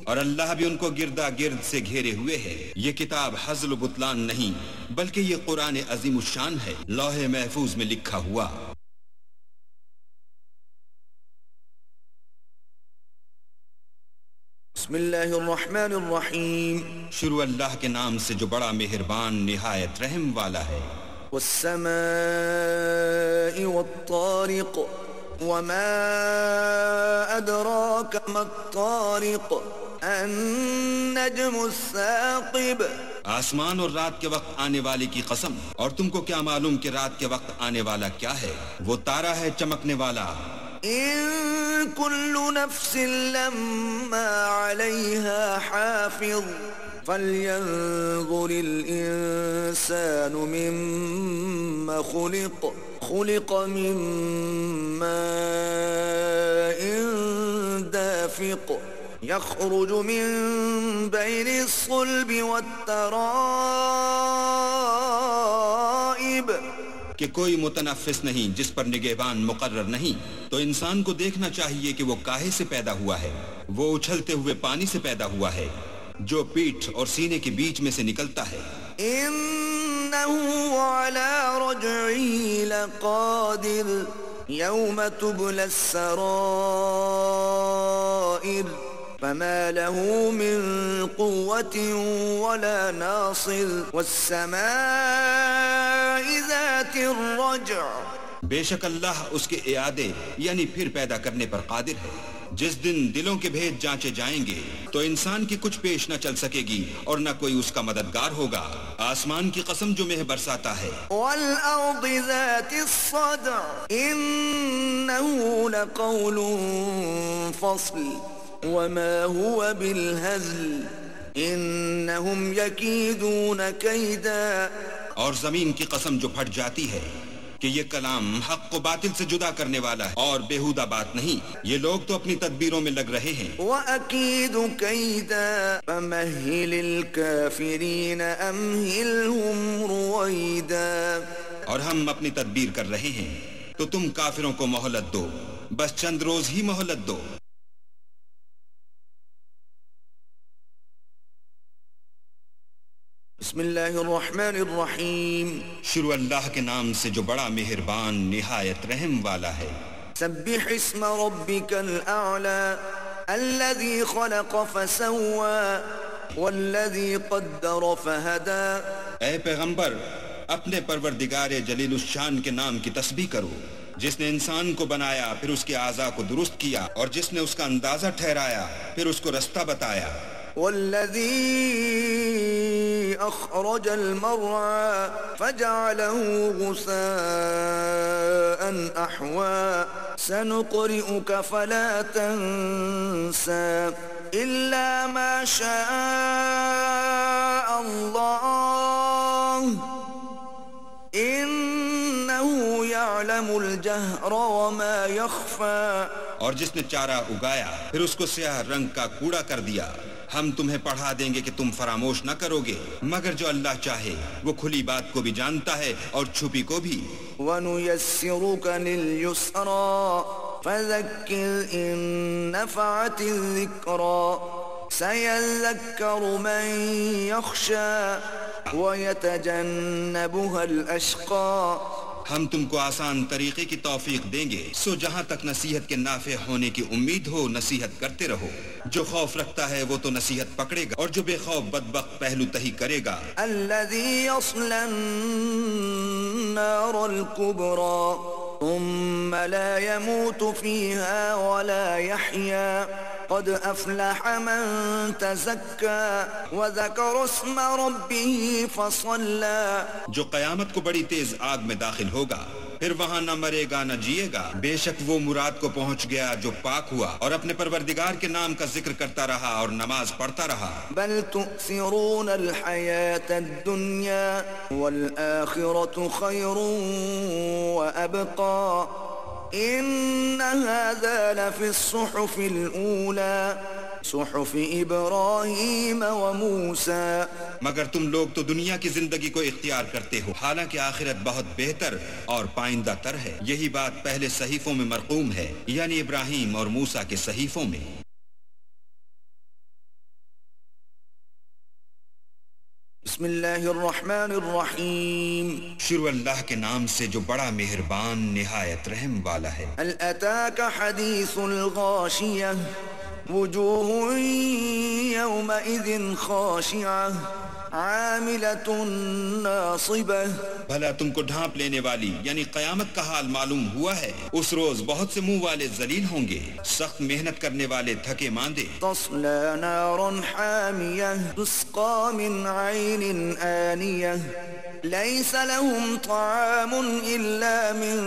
اور اللہ بھی ان کو گردا گرد سے گھیرے ہوئے ہے، یہ کتاب ہزل و بطلان نہیں بلکہ یہ قرآن عظیم الشان ہے، لوح محفوظ میں لکھا ہوا۔ بسم اللہ الرحمن الرحیم، شروع اللہ کے نام سے جو بڑا مہربان نہایت رحم والا ہے۔ والسماء والطارق وما أدراك ما الطارق النجم الثاقب، آسمان اور رات کے وقت آنے والے کی قسم، اور تم کو کیا معلوم کہ رات کے وقت آنے والا کیا ہے؟ وہ تارا ہے چمکنے والا۔ إن كل نفس لما عليها حافظ فلينظر الإنسان مما خلق، خلق من ماء دافق يخرج من بين الصلب والترائب، کہ کوئی متنفس نہیں جس پر نگہبان مقرر نہیں، تو انسان کو دیکھنا چاہیے کہ وہ کاہے سے پیدا ہوا ہے، وہ اچھلتے ہوئے پانی سے پیدا ہوا ہے جو پیٹھ اور سینے کے بیچ میں سے نکلتا ہے۔ إنه على رجعه لقادر يوم تبلى السرائر فما له من قوة ولا ناصر والسماء ذات الرجع، بے شک اللہ اس کے اعادے یعنی پھر پیدا کرنے پر قادر ہے۔ جس دن دلوں کے بھید جانچے جائیں گے تو انسان کی کچھ پیش نہ چل سکے گی اور نہ کوئی اس کا مددگار ہوگا۔ آسمان کی قسم جو مہ برساتا ہے۔ والأرض ذات الصدع إنه لقول فصل وما هو بالهزل إنهم يكيدون كيدا، اور زمین کی قسم جو پھٹ جاتی ہے، کہ یہ کلام حق کو باطل سے جدا کرنے والا ہے اور بیہودہ بات نہیں. یہ لوگ تو اپنی تدبیروں میں لگ رہے ہیں. وَأَكِيدُ كَيْدًا فَمَهِّلِ الْكَافِرِينَ أَمْهِلْهُمْ رُوَيْدًا. اور ہم اپنی تدبیر کر رہے ہیں تو تم کافروں کو مہلت دو، بس چند روز ہی مہلت دو. بسم اللہ الرحمن الرحیم. شروع اللہ کے نام سے جو بڑا مہربان نہایت رحم والا ہے. سبح اسم ربک الاعلی الذی خلق فسوى والذی قدر فہدى. اے پیغمبر، اپنے پروردگار جلیل الشان کے نام کی تسبیح کرو، جس نے انسان کو بنایا، پھر اس کے اعضاء کو درست کیا، اور جس نے اس کا اندازہ ٹھہرایا، پھر اس کو رستہ بتایا. والذی اخرج المرعى فجعله غثاء احوا سنقرئك فلا تنسى الا ما شاء الله انه يعلم الجهر وما يخفى. اور جس نے چارہ اگایا پھر اس کو سیاہ رنگ کا کوڑا کر دیا، ہم تمہیں پڑھا دیں گے کہ تم فراموش نہ کرو گے، مگر جو اللہ چاہے وہ کھلی بات کو بھی جانتا ہے اور چھپی کو بھی. وَنُيَسِّرُكَ لِلْيُسْرَى فَذَكِّرْ إِن نَّفَعَتِ الذِّكْرَى سَيَذَّكَّرُ مَن يَخْشَىٰ وَيَتَجَنَّبُهَا الْأَشْقَىٰ. ہم تم کو آسان طریقے کی توفیق دیں گے، سو جہاں تک نصیحت کے نافع ہونے کی امید ہو نصیحت کرتے رہو. جو خوف رکھتا ہے وہ تو نصیحت پکڑے گا، اور جو بے خوف بدبخت پہلو تہی کرے گا. الذي يصلى النار الكبرى ثم لا يموت فيها ولا يحيا قد أفلح من تزكى وذكر اسم ربه فصلى. جو قیامت کو بڑی تیز آگ میں داخل ہوگا، پھر وہاں نہ مرے گا نہ جیے گا. بے شک وہ مراد کو پہنچ گیا جو پاک ہوا اور اپنے پروردگار کے نام کا ذکر کرتا رہا اور نماز پڑھتا رہا. بل تؤثرون الحياة الدنيا والآخرة خير وأبقى إن هذا لفي الصحف الأولى صحف ابراہیم و موسیٰ. مگر تم لوگ تو دنیا کی زندگی کو اختیار کرتے ہو، حالانکہ آخرت بہت بہتر اور پائندہ تر ہے. یہی بات پہلے صحیفوں میں مرقوم ہے، یعنی ابراہیم اور موسیٰ کے صحیفوں میں. بسم اللہ الرحمن الرحیم. شروع اللہ کے نام سے جو بڑا مہربان نہایت رحم والا ہے. هل اتاک حدیث الغاشیہ وجوہ یومئذ خاشعہ عاملۃ ناصبہ. بھلا تم کو ڈھانپ لینے والی یعنی قیامت کا حال معلوم ہوا ہے. اس روز بہت سے منہ والے ذلیل ہوں گے، سخت محنت کرنے والے تھکے ماندے. تصلی نارا حامیہ تسقى من عین آنیہ ليس لهم طعام إلا من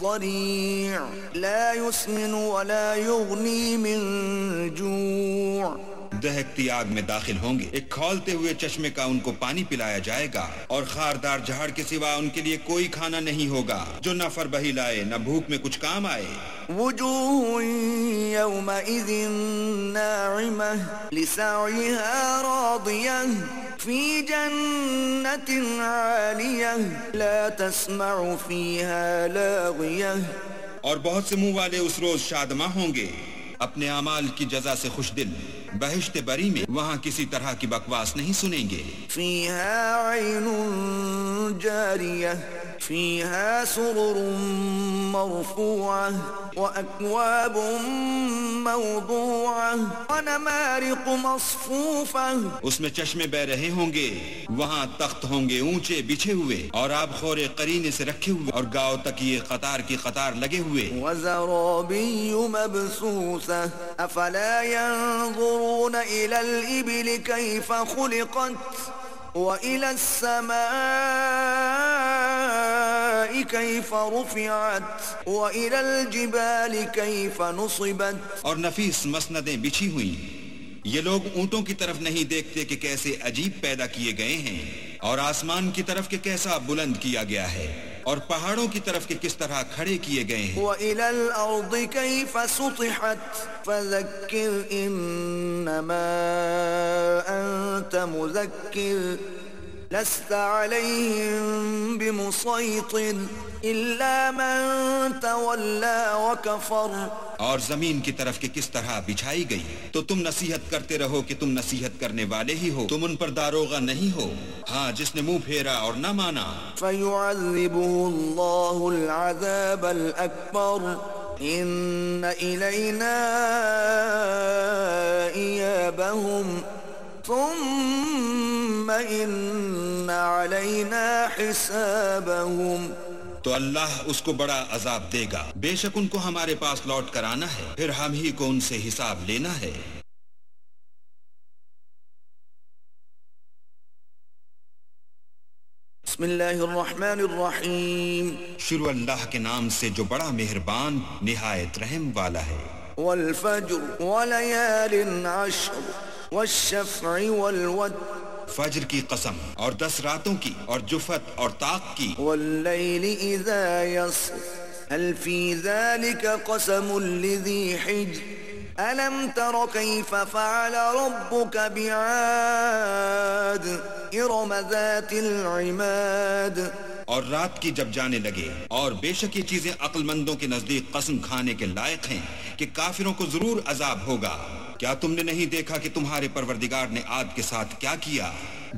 ضريع لا يسمن ولا يغني من جوع. دہکتی آگ میں داخل ہوں گے، ایک کھولتے ہوئے چشمے کا ان کو پانی پلایا جائے گا، اور خاردار جھاڑ کے سوا ان کے لیے کوئی کھانا نہیں ہوگا جو نہ فربہی لائے نہ بھوک میں کچھ کام آئے. وجوہ یومئذ ناعمہ لسعیہا راضیہ فی جنت عالیہ لا تسمع فیہا لاغیہ. اور بہت سے منہ والے اس روز شادماں ہوں گے، اپنے اعمال کی جزا سے خوش دل، بہشت بری میں وہاں کسی طرح کی بکواس نہیں سنیں گے. فیہا عین جاریہ فیہا سرر مرفوعہ واکواب موضوعہ ونمارق مصفوفہ. اس میں چشمے بہ رہے ہوں گے، وہاں تخت ہوں گے اونچے بچھے ہوئے، اور آب خورے قرینے سے رکھے ہوئے، اور گاؤ تکیے قطار کی قطار لگے ہوئے. وزرابی مبثوثہ افلا ينظرون الى الابل كيف خلقت وإلى السماء كيف رفعت وإلى الجبال كيف نصبت. اور نفیس مسندیں بچھی ہوئیں. یہ لوگ اونٹوں کی طرف نہیں دیکھتے کہ کیسے عجیب پیدا کیے گئے ہیں، اور آسمان کی طرف کہ کیسا بلند کیا گیا ہے. اور پہاڑوں کی طرف کے کس طرح کھڑے کیے گئے ہیں. وَإِلَى الْأَرْضِ كَيْفَ سُطِحَتْ فَذَكِّرْ إِنَّمَا أَنْتَ مُذَكِّرٌ لَسْتَ عَلَيْهِمْ بِمُصَيْطِرٍ إِلَّا مَنْ تَوَلَّى وَكَفَرَ. اور زمین کی طرف کے کس طرح بچھائی گئی تو تم نصیحت کرتے رہو کہ تم نصیحت کرنے والے ہی ہو, تم ان پر داروغہ نہیں ہو, ہاں جس نے منہ پھیرا اور نہ مانا. فَيُعَذِّبُهُ اللَّهُ الْعَذَابَ الْأَكْبَرَ إِنَّ إِلَيْنَا إِيَابَهُمْ ثُمَّ إِنَّ عَلَيْنَا حِسَابَهُمْ. تو اللہ اس کو بڑا عذاب دے گا, بے شک ان کو ہمارے پاس لوٹ کر آنا ہے, پھر ہم ہی کو ان سے حساب لینا ہے. بسم اللہ الرحمن الرحیم. شروع اللہ کے نام سے جو بڑا مہربان نہایت رحم والا ہے. والفجر وليال عشر والشفع والوتر. فجر کی قسم اور 10 راتوں کی اور جفت اور طاق کی. واللیل اذا یسر هل فی ذلك قسم لذی حجر ألم تر كيف فعل ربك بعاد إرم ذات العماد. اور رات کی جب جانے لگے, اور بے شک یہ چیزیں عقل مندوں کے نزدیک قسم کھانے کے لائق ہیں کہ کافروں کو ضرور عذاب ہوگا. کیا تم نے نہیں دیکھا کہ تمہارے پروردگار نے عاد کے ساتھ کیا کیا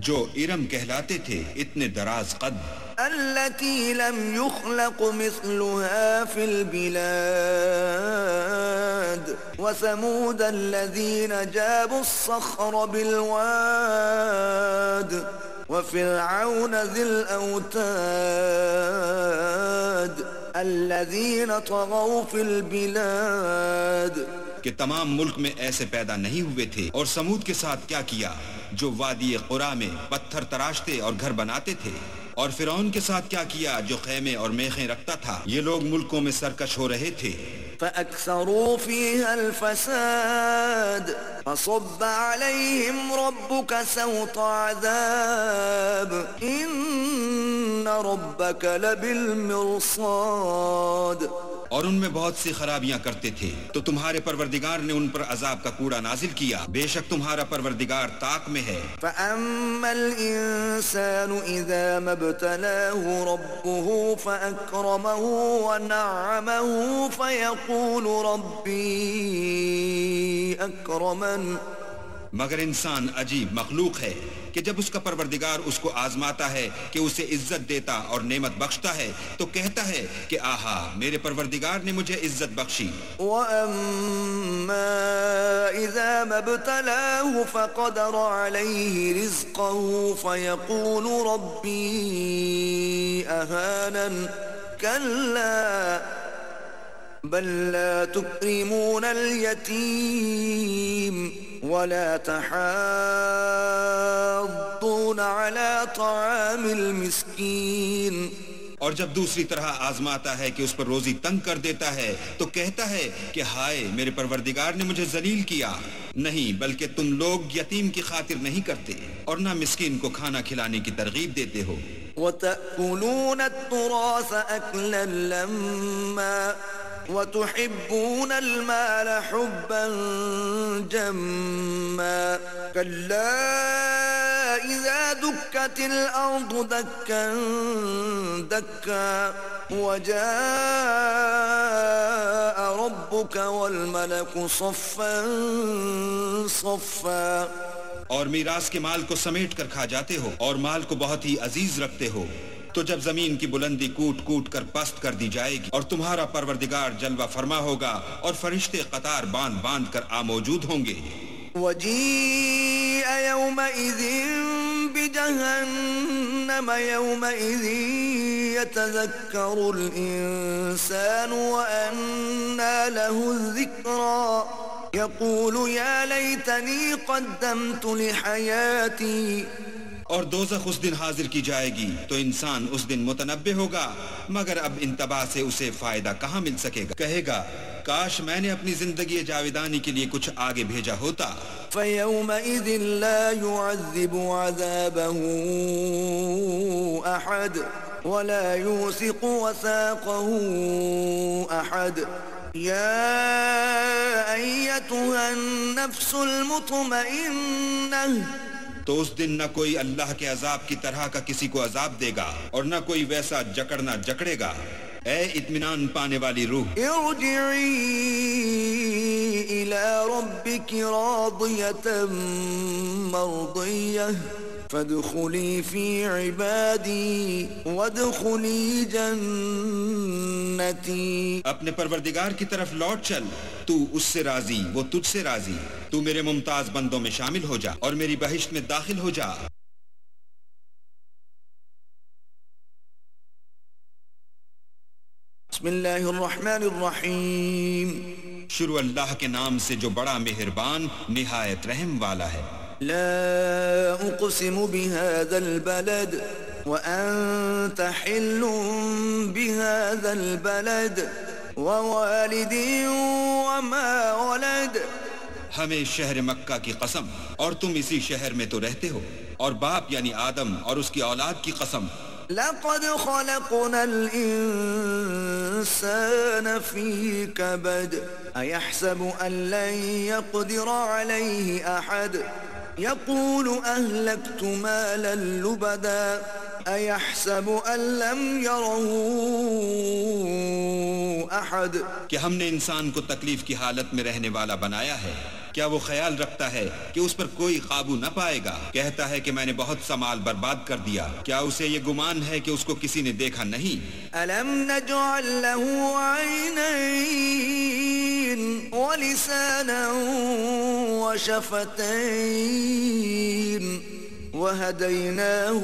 جو ارم کہلاتے تھے, اتنے دراز قد. التي لم يخلق مثلها في البلاد وثمود الذين جابوا الصخر بالواد وفرعون ذي الأوتاد الذين طغوا في البلاد. کہ تمام ملک میں ایسے پیدا نہیں ہوئے تھے. اور سمود کے ساتھ کیا کیا جو وادی قرا میں پتھر تراشتے اور گھر بناتے تھے. اور فرعون کے ساتھ کیا کیا جو خیمے اور میخیں رکھتا تھا. یہ لوگ ملکوں میں سرکش ہو رہے تھے. فأكثروا فيها الفساد فصب عليهم ربك سوط عذاب إن ربك لبالمرصاد. اور ان میں بہت سی خرابیاں کرتے تھے تو تمہارے پروردگار نے ان پر عذاب کا کوڑا نازل کیا. بے شک تمہارا پروردگار طاق میں ہے. فَأَمَّا الْإِنسَانُ إِذَا مَا ابْتَلَاهُ رَبُّهُ فَأَكْرَمَهُ وَنَعَّمَهُ فَيَقُولُ رَبِّي أَكْرَمَنِ. مگر انسان عجیب مخلوق ہے کہ جب اس کا پروردگار اس کو آزماتا ہے کہ اسے عزت دیتا اور نعمت بخشتا ہے تو کہتا ہے کہ آہا میرے پروردگار نے مجھے عزت بخشی. وَأَمَّا إِذَا مَا ابْتَلَاهُ فَقَدَرَ عَلَيْهِ رِزْقَهُ فَيَقُولُ رَبِّي أَهَانَنِ كَلَّا بَل لَّا تُكْرِمُونَ الْيَتِيمَ ولا تحاضون على طعام المسكين. اور جب دوسری طرح آزماتا ہے کہ اس پر روزی تنگ کر دیتا ہے تو کہتا ہے کہ ہائے میرے پروردگار نے مجھے ذلیل کیا. نہیں بلکہ تم لوگ یتیم کی خاطر نہیں کرتے اور نہ مسکین کو کھانا کھلانے کی ترغیب دیتے ہو. وَتَأْكُلُونَ التُّرَاثَ أَكْلًا لَمًّا وَتُحِبُّونَ الْمَالَ حُبًّا جَمًّا كَلَّا إِذَا دُكَّتِ الْأَرْضُ دَكًّا دَكًّا وَجَاءَ رَبُّكَ وَالْمَلَكُ صَفًّا صَفًّا. اور میراث کے مال کو سمیٹ کر کھا جاتے ہو اور مال کو بہت ہی عزیز رکھتے ہو. تو جب زمین کی بلندی کوٹ کوٹ کر پست کر دی جائے گی اور تمہارا پروردگار جلوہ فرما ہوگا اور فرشتے قطار باندھ باندھ کر موجود ہوں گے. وَجِيءَ يَوْمَئِذٍ بِجَهَنَّمَ يَوْمَئِذٍ يَتَذَكَّرُ الْإِنسَانُ وَأَنَّى لَهُ الذِّكْرَى يَقُولُ يَا لَيْتَنِي قَدَّمْتُ لِحَيَاتِي. اور دوزخ اس دن حاضر کی جائے گی تو انسان اس دن متنبہ ہوگا مگر اب انتباہ سے اسے فائدہ کہاں مل سکے گا. کہے گا کاش میں نے اپنی زندگی جاویدانی کے لیے کچھ آگے بھیجا ہوتا. فَيَوْمَئِذٍ لَا يُعَذِّبُ عَذَابَهُ أَحَدٌ ولا يوثق وثاقه أحد يا أيتها النفس المطمئنة تو اس دن نہ کوئی اللہ کے عذاب کی طرح کا کسی کو عذاب دے گا اور نہ کوئی ویسا جکڑنا جکڑے گا. اے اطمینان پانے والی روح، ارجعی الى ربک راضیة مرضیہ فادخلی فی عبادی وادخلی جنتی. اپنے پروردگار کی طرف لوٹ چل، تو اس سے راضی، وہ تجھ سے راضی. تو میرے ممتاز بندوں میں شامل ہو جا اور میری بہشت میں داخل ہو جا. بسم اللہ الرحمن الرحیم. شروع اللہ کے نام سے جو بڑا مہربان نہایت رحم والا ہے. لا اقسم بهذا البلد وانت حل بهذا البلد ووالد وما ولد. ہمیں شہر مکہ کی قسم، اور تم اسی شہر میں تو رہتے ہو، اور باپ یعنی آدم اور اس کی اولاد کی قسم. لقد خلقنا الإنسان في كبد أيحسب أن لن يقدر عليه أحد يقول أهلكت مالا لبدا أيحسب أن لم يره أحد. کہ ہم نے انسان کو تکلیف کی حالت میں رہنے والا بنایا ہے، کیا وہ خیال رکھتا ہے کہ اس پر کوئی قابو نہ پائے گا؟ کہتا ہے کہ میں نے بہت سا مال برباد کر دیا، کیا اسے یہ گمان ہے کہ اس کو کسی نے دیکھا نہیں؟ ألم نجعل له عينين ولسانا وشفتين وهديناه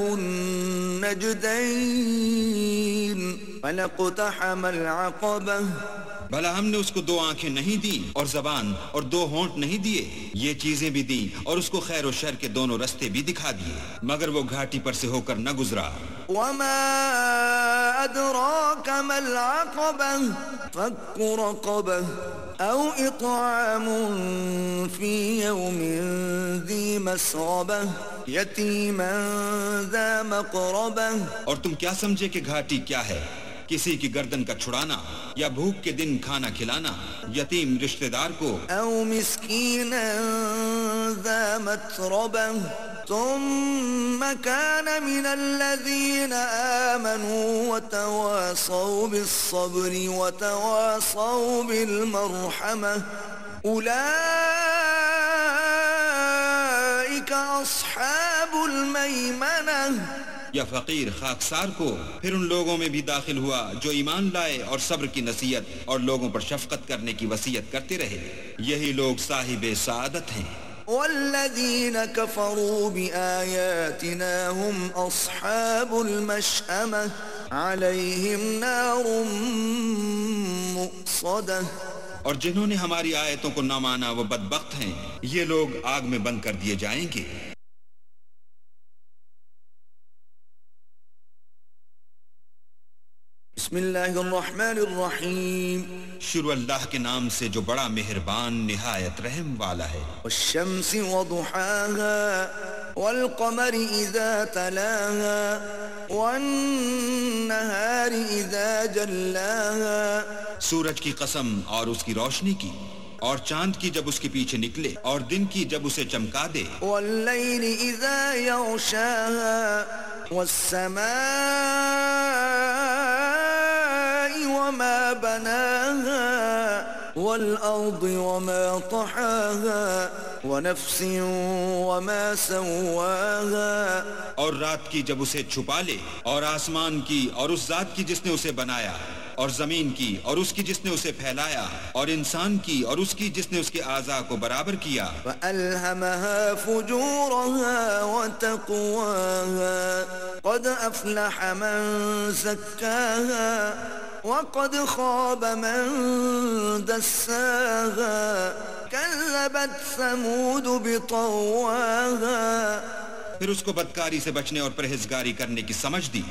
النجدين فلاقتحم العقبة. بھلا ہم نے اس کو دو آنکھیں نہیں دی اور زبان اور دو ہونٹ نہیں دیے؟ یہ چیزیں بھی دیں اور اس کو خیر و شر کے دونوں رستے بھی دکھا دیے، مگر وہ گھاٹی پر سے ہو کر نہ گزرا. وما أدراك ما العقبة فك رقبة أو إطعام في يوم ذي مسغبة يتيما ذا مقربة. اور تم کیا سمجھے کہ گھاٹی کیا ہے؟ کسی کی گردن کا چھڑانا یا بھوک کے دن کھانا کھلانا یتیم رشتہ دار کو. أو مسكينا ذا متربة ثم كان من الذين آمنوا وتواصوا بالصبر وتواصوا بالمرحمة أولئك أصحاب الميمنة. یا فقیر خاکسار کو پھر ان لوگوں میں بھی داخل ہوا جو ایمان لائے اور صبر کی نصیحت اور لوگوں پر شفقت کرنے کی وصیت کرتے رہے، یہی لوگ صاحب سعادت ہیں. والذين كفروا بآياتنا هم أصحاب المشأمة عليهم نار مؤصدة. اور جنہوں نے ہماری آیتوں کو نہ مانا وہ بدبخت ہیں، یہ لوگ آگ میں بند کر دیے جائیں گے. بسم اللہ الرحمن الرحیم. شروع اللہ کے نام سے جو بڑا مہربان نہایت رحم والا ہے. والشمس وضحاها والقمر اذا تلاها والنهار اذا جلاها. سورج کی قسم اور اس کی روشنی کی، اور چاند کی جب اس کے پیچھے نکلے، اور دن کی جب اسے چمکا دے. واللیل اذا یغشاها والسماء وما بناها والأرض وما طحاها ونفس وما سواها. اور رات کی جب اسے چھپا لے، اور آسمان کی اور اس ذات کی جس نے اسے بنایا، اور زمین کی اور اس کی جس نے اسے پھیلایا، اور انسان کی اور اس کی جس نے اس کے اعضاء کو برابر کیا. فألهمها فجورها وتقواها قد أفلح من زكاها وقد خاب من دساها كذبت ثمود بطواها. پھر اس کو بدکاری سے بچنے اور پرہیزگاری کرنے کی سمجھ دی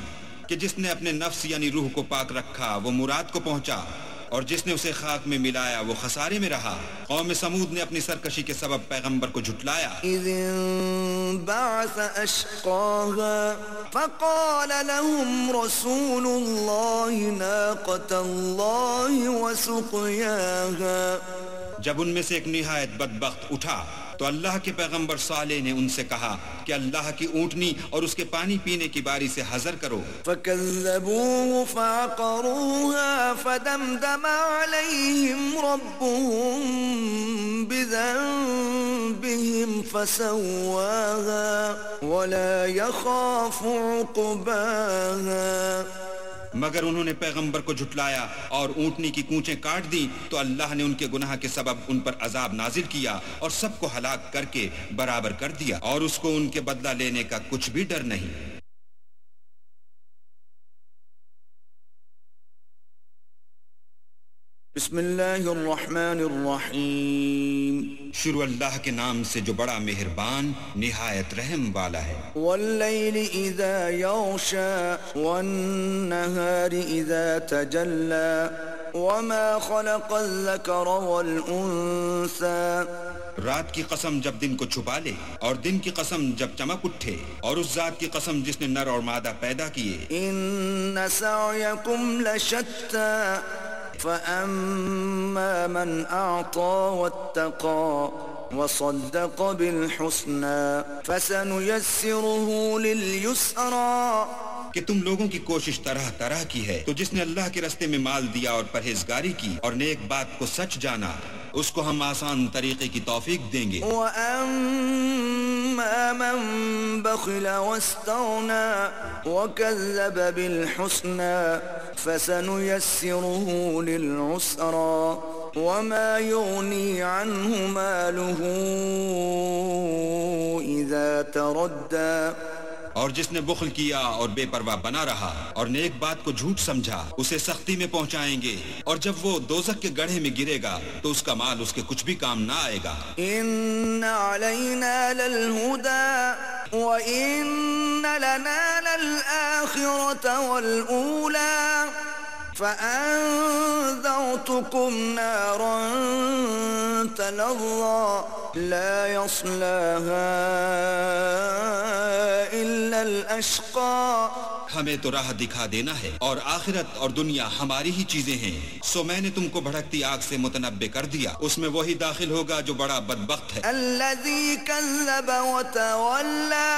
کہ جس نے اپنے نفس یعنی روح کو پاک رکھا وہ مراد کو پہنچا، اور جس نے اسے خاک میں ملایا وہ خسارے میں رہا۔ قوم سمود نے اپنی سرکشی کے سبب پیغمبر کو جھٹلایا۔ إذ انبعث أشقاها فقال لهم رسول الله ناقة الله وسقياها۔ جب ان میں سے ایک نہایت بدبخت اٹھا تو اللہ کے پیغمبر صالح نے ان سے کہا کہ اللہ کی اونٹنی اور اس کے پانی پینے کی باری سے حذر کرو۔ فكذبوه فعقروها فدمدم عليهم ربهم بذنبهم فسواها ولا يخاف عقباها۔ مگر انہوں نے پیغمبر کو جھٹلایا اور اونٹنی کی کونچیں کاٹ دی تو اللہ نے ان کے گناہ کے سبب ان پر عذاب نازل کیا اور سب کو ہلاک کر کے برابر کر دیا، اور اس کو ان کے بدلہ لینے کا کچھ بھی ڈر نہیں۔ بسم اللہ الرحمن الرحیم۔ شروع اللہ کے نام سے جو بڑا مہربان نہایت رحم والا ہے۔ واللیل اذا یغشا والنہار اذا تجلی وما خلق الذکر والانثى۔ رات کی قسم جب دن کو چھپا لے اور دن کی قسم جب چمک اٹھے، اور اس ذات کی قسم جس نے نر اور مادہ پیدا کیے۔ ان سعیکم لشتی فأما من أعطى واتقى وصدق بالحسنى فسنيسره لليسرى۔ کہ تم لوگوں کی کوشش طرح طرح کی ہے، تو جس نے اللہ کے راستے میں مال دیا اور پرہیزگاری کی اور نیک بات کو سچ جانا، اس کو ہم آسان طریقے کی توفیق دیں گے۔ وَأَمَّا مَن بَخِلَ وَاسْتَغْنَى وَكَذَّبَ بِالْحُسْنَى فَسَنُيَسِّرُهُ لِلْعُسْرَى وَمَا يُغْنِي عَنْهُ مَالُهُ إِذَا تَرَدَّى۔ اور جس نے بخل کیا اور بے پرواہ بنا رہا اور نیک بات کو جھوٹ سمجھا، اسے سختی میں پہنچائیں گے، اور جب وہ دوزخ کے گڑھے میں گرے گا تو اس کا مال اس کے کچھ بھی کام نہ آئے گا۔ ان علینا للہدی وان لنا للآخرۃ والأولی فأنذرتكم نارا تلظى لا يصلاها إلا الأشقى۔ ہمیں تو راہ دکھا دینا ہے، اور آخرت اور دنیا ہماری ہی چیزیں ہیں، سو میں نے تم کو بھڑکتی آگ سے متنبع کر دیا، اس میں وہی داخل ہوگا جو بڑا بدبخت ہے۔ الذي كذب وتولى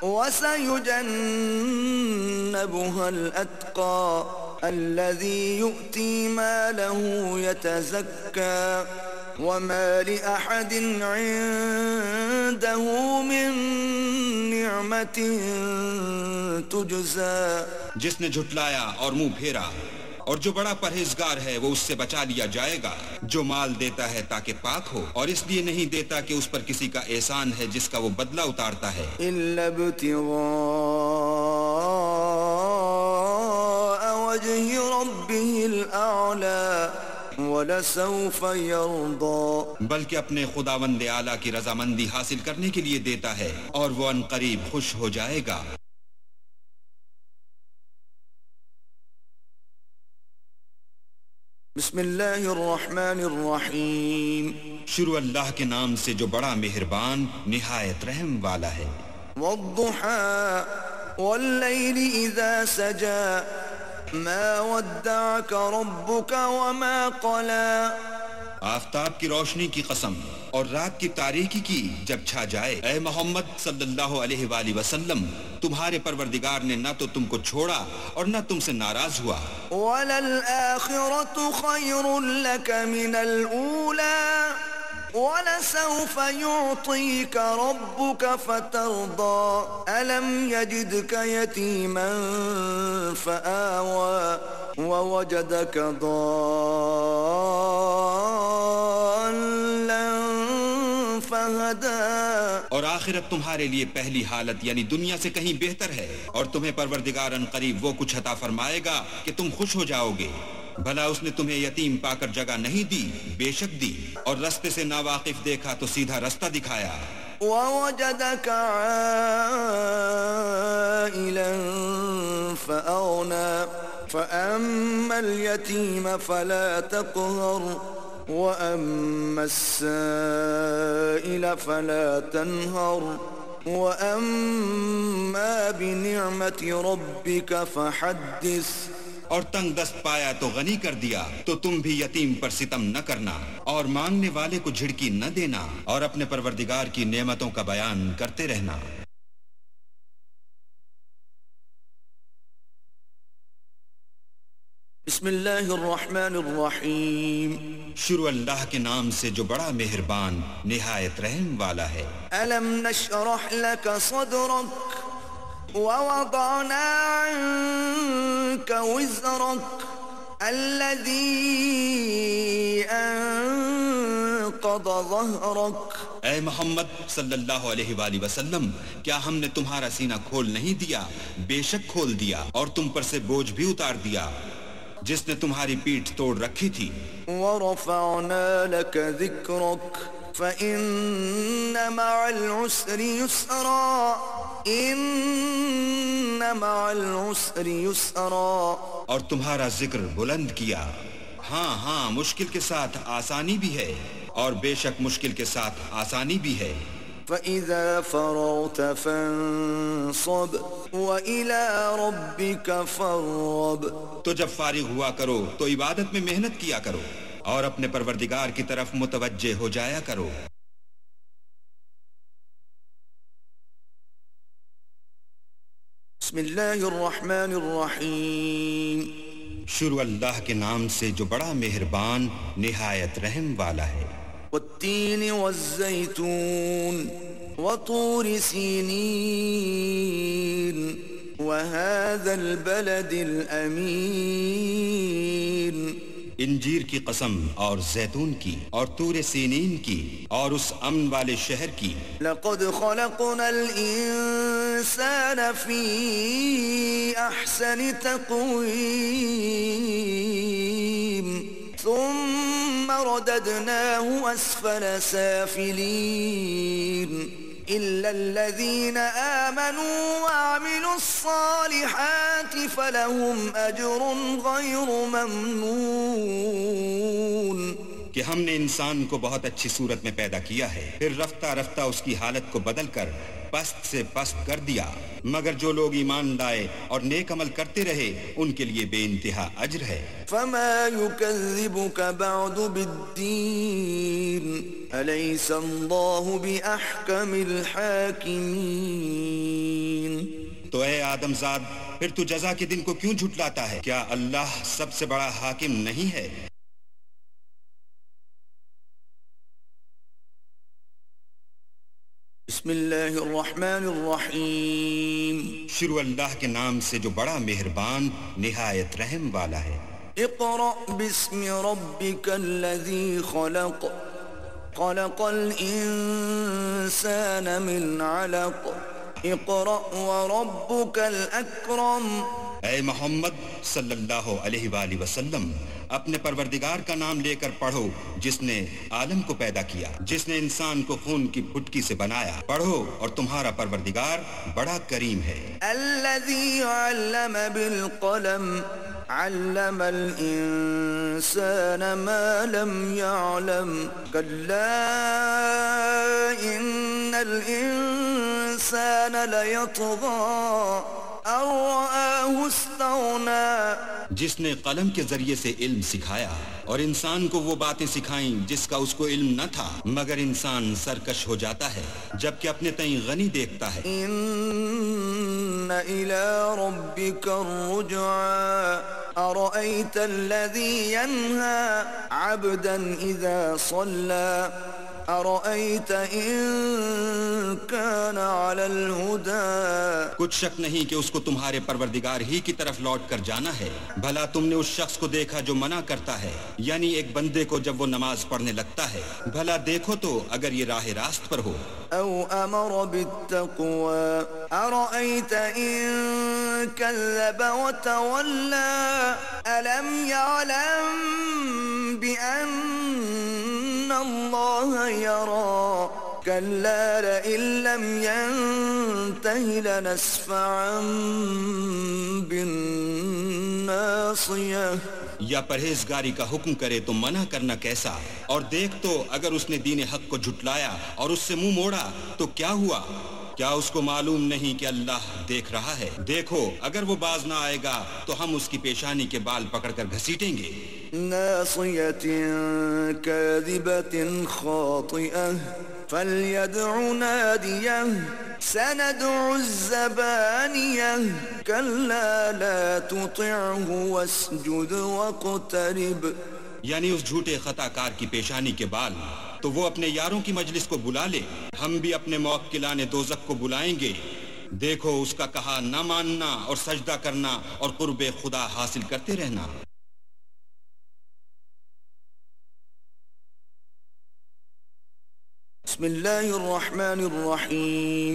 وسيجنبها الأتقى الذي يؤتي ماله يتزكى وما لأحد عنده من نعمة تجزى۔ جس نے جھٹلایا اور منہ پھیرا، اور جو بڑا پرہیزگار ہے وہ اس سے بچا لیا جائے گا۔ جو مال دیتا ہے تاکہ پاک ہو، اور اس لیے نہیں دیتا کہ اس پر کسی کا احسان ہے جس کا وہ بدلہ اتارتا ہے۔ إلا ابتغاء وجه ربه الأعلى وَلَسَوْفَ يَرْضَى۔ بلکہ اپنے خداوند اعلیٰ کی رضامندی حاصل کرنے کے لیے دیتا ہے، اور وہ ان قریب خوش ہو جائے گا۔ بسم اللہ الرحمن الرحیم۔ شروع اللہ کے نام سے جو بڑا مہربان نہایت رحم والا ہے۔ وَالضُّحَى وَاللَّيْلِ إِذَا سَجَى مَا وَدَّعَكَ رَبُّكَ وَمَا قَلَى۔ آفتاب کی روشنی کی قسم اور رات کی تاریکی کی جب چھا جائے، اے محمد صلی اللہ علیہ وآلہ وسلم، تمہارے پروردگار نے نہ تو تم کو چھوڑا اور نہ تم سے ناراض ہوا۔ وَلَلْآخِرَةُ خَيْرٌ لَكَ مِنَ الْأُولَى وَلَسَوْفَ يُعْطِيكَ رَبُّكَ فَتَرْضَى أَلَمْ يَجِدْكَ يَتِيمًا فَآوَى وَوَجَدَكَ ضَالًّا فَهَدَى۔ اور آخرت تمہارے لیے پہلی حالت یعنی دنیا سے کہیں بہتر ہے، اور تمہیں پروردگار ان قریب وہ کچھ عطا فرمائے گا کہ تم خوش ہو جاؤ گے۔ بھلا اس نے تمہیں یتیم پا کر جگہ نہیں دی؟ بے شک دی، اور رستے سے ناواقف دیکھا تو سیدھا رستہ دکھایا۔ وَوَجَدَكَ عَائِلًا فَأَغْنَى فأما اليتيم فلا تقهر وأما السائل فلا تنهر وأما بنعمة ربك فحدث. اور تنگ دست پایا تو غنی کر دیا تو تم بھی یتیم پر ستم نہ کرنا اور مانگنے والے کو جھڑکی نہ دینا اور اپنے پروردگار کی نعمتوں کا بیان کرتے رہنا. بسم اللہ الرحمن الرحیم. شروع اللہ کے نام سے جو بڑا مہربان نہایت رحم والا ہے. ألم نشرح لك صدرك ووضعنا عنك وزرك الذي أنقض ظهرك. اے محمد صلی اللہ علیہ وآلہ وسلم، کیا ہم نے تمہارا سینہ کھول نہیں دیا؟ بے شک کھول دیا اور تم پر سے بوجھ بھی اتار دیا جس نے تمہاری پیٹھ توڑ رکھی تھی. ورفعنا لك ذكرك فإن مع العسر يسرا إن مع العسر يسرا. اور تمہارا ذکر بلند کیا. ہاں مشکل کے ساتھ آسانی بھی ہے اور بے شک مشکل کے ساتھ آسانی بھی ہے. فَإِذَا فَرَغْتَ فَانصَبْ وَإِلَىٰ رَبِّكَ فَارْغَب. تو جب فارغ ہوا کرو تو عبادت میں محنت کیا کرو اور اپنے پروردگار کی طرف متوجہ ہو جایا کرو. بسم اللہ الرحمن الرحیم. شروع اللہ کے نام سے جو بڑا مہربان نہایت رحم والا ہے. والتین والزیتون وطور سینین وهذا البلد الامین. انجیر کی قسم اور زیتون کی اور طور سینین کی اور اس امن والے شہر کی. لقد خلقنا الانسان فی احسن تقویم ثم رددناه اسفل سافلین إلا الذين آمنوا وعملوا الصالحات فلهم أجر غير ممنون. کہ ہم نے انسان کو بہت اچھی صورت میں پیدا کیا ہے، پھر رفتہ رفتہ اس کی حالت کو بدل کر پست سے پست کر دیا، مگر جو لوگ ایمان لائے اور نیک عمل کرتے رہے ان کے لیے بے انتہا اجر ہے. فما يكذبك بعد بالدين أليس الله بأحكم الحاكمين. تو اے آدم زاد، پھر تو جزا کے دن کو کیوں جھٹلاتا ہے؟ کیا اللہ سب سے بڑا حاکم نہیں ہے؟ بسم اللہ الرحمن الرحیم. شروع اللہ کے نام سے جو بڑا مہربان نہایت رحم والا ہے. اقرأ باسم ربك الذي خلق خلق الانسان من علق اقرأ وربك الاکرم. اے محمد صلی اللہ علیہ وآلہ وسلم، اپنے پروردگار کا نام لے کر پڑھو جس نے عالم کو پیدا کیا، جس نے انسان کو خون کی پھٹکی سے بنایا. پڑھو اور تمہارا پروردگار بڑا کریم ہے. الذي علم بالقلم علم الانسان ما لم يعلم كلا ان الانسان ليطغى ان رآه استغنى. جس نے قلم کے ذریعے سے علم سکھایا اور انسان کو وہ باتیں سکھائیں جس کا اس کو علم نہ تھا، مگر انسان سرکش ہو جاتا ہے جبکہ اپنے تئیں غنی دیکھتا ہے. ان الى ربك الرجعى ارأيت الذي ينهى عبدا اذا صلى ارأيت ان كان على الهدى. کچھ شک نہیں کہ اس کو تمہارے پروردگار ہی کی طرف لوٹ کر جانا ہے. بھلا تم نے اس شخص کو دیکھا جو منع کرتا ہے، یعنی ایک بندے کو جب وہ نماز پڑھنے لگتا ہے. بھلا دیکھو تو اگر یہ راہ راست پر ہو. او امر بالتقوى ارأيت ان كذب وتولى الم يعلم بان الله يرى كلا لئن لم ينته لنسفعا بالنار ناصية یا پرہیزگاری کا حکم کرے تو منع کرنا کیسا؟ اور دیکھ تو اگر اس نے دین حق کو جھٹلایا اور اس سے منہ موڑا تو کیا ہوا؟ کیا اس کو معلوم نہیں کہ اللہ دیکھ رہا ہے؟ دیکھو اگر وہ باز نہ آئے گا تو ہم اس کی پیشانی کے بال پکڑ کر گھسیٹیں گے۔ ناصية كاذبة خاطئة فليدع ناديه سندع الزبانية كلا لا تطعه واسجد واقترب، یعنی اس جھوٹے خطا کار کی پیشانی کے بال، تو وہ اپنے یاروں کی مجلس کو بلا لے، ہم بھی اپنے موکلان دوزخ کو بلائیں گے۔ دیکھو اس کا کہا نہ ماننا اور سجدہ کرنا اور قرب خدا حاصل کرتے رہنا۔ بسم اللہ الرحمن الرحیم،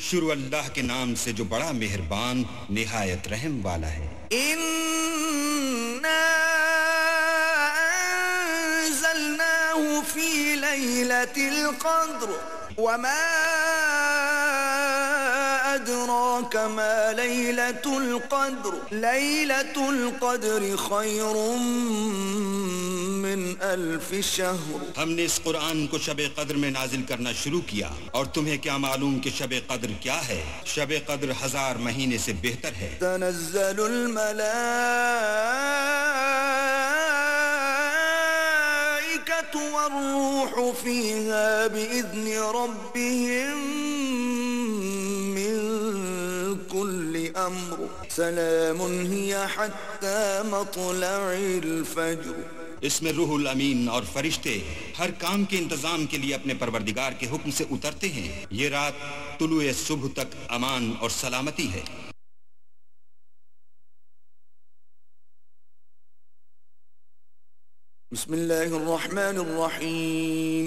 شروع اللہ کے نام سے جو بڑا مہربان نہایت رحم والا ہے۔ إنا أنزلناه في ليلة القدر وما أدراك ما ليلة القدر ليلة القدر خير من 1000 شهر۔ ہم نے اس قرآن کو شب قدر میں نازل کرنا شروع کیا، اور تمہیں کیا معلوم کہ شب قدر کیا ہے؟ شب قدر 1000 مہینے سے بہتر ہے۔ تنزل الملائكة والروح فيها بإذن ربهم من كل أمر سلام هي حتى مطلع الفجر۔ اس میں روح الامین اور فرشتے ہر کام کے انتظام کے لیے اپنے پروردگار کے حکم سے اترتے ہیں۔ یہ رات طلوع صبح تک امان اور سلامتی ہے۔ بسم اللہ الرحمن الرحیم،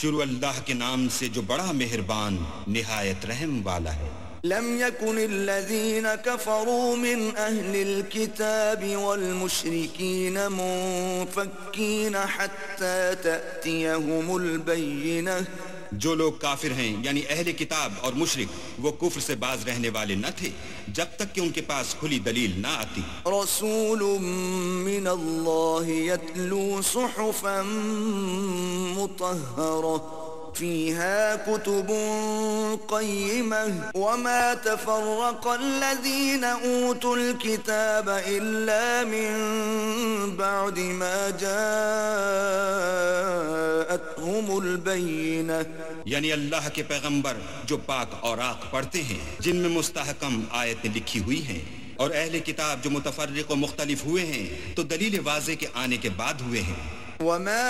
شروع اللہ کے نام سے جو بڑا مہربان نہایت رحم والا ہے۔ لم يكن الذين كفروا من أهل الكتاب والمشركين منفكين حتى تأتيهم البينة، جو لوگ کافر ہیں یعنی اہل کتاب اور مشرک، وہ کفر سے باز رہنے والے نہ تھے جب تک کہ ان کے پاس کھلی دلیل نہ آتی۔ رسول من اللہ يتلو صحفا مطہرة فيها كتب قيمة وما تفرق الذين أوتوا الكتاب إلا من بعد ما جاءتهم البينة، یعنی اللہ کے پیغمبر جو پاک اوراق پڑھتے ہیں جن میں مستحکم آیتیں لکھی ہوئی ہیں، اور اہل کتاب جو متفرق و مختلف ہوئے ہیں تو دلیل واضح کے آنے کے بعد ہوئے ہیں۔ وما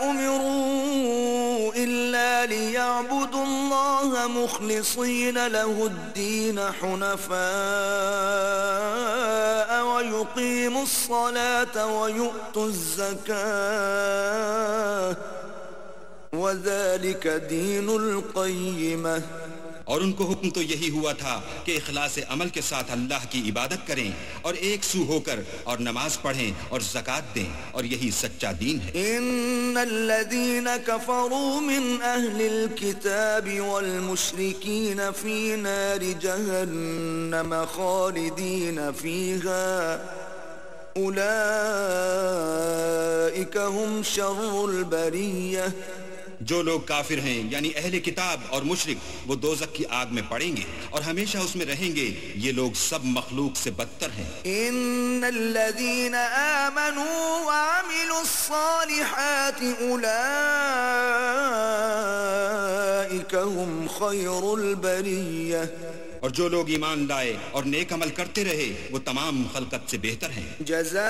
أمروا إلا ليعبدوا الله مخلصين له الدين حنفاء ويقيموا الصلاة ويؤتوا الزكاة وذلك دين القيمة۔ اور ان کو حکم تو یہی ہوا تھا کہ اخلاص عمل کے ساتھ اللہ کی عبادت کریں اور ایک سو ہو کر اور نماز پڑھیں اور زکوٰۃ دیں، اور یہی سچا دین ہے۔ ان الذين كفروا من اهل الكتاب والمشركين في نار جهنم خالدين فيها اولئك هم شر البرية۔ جو لوگ کافر ہیں یعنی اہل کتاب اور مشرک وہ دوزخ کی آگ میں پڑیں گے اور ہمیشہ اس میں رہیں گے، یہ لوگ سب مخلوق سے بدتر ہیں۔ ان الذين آمنوا وعملوا الصالحات اولئك هم خير البرية۔ اور جو لوگ ایمان لائے اور نیک عمل کرتے رہے وہ تمام خلقت سے بہتر ہیں۔ جزاؤهم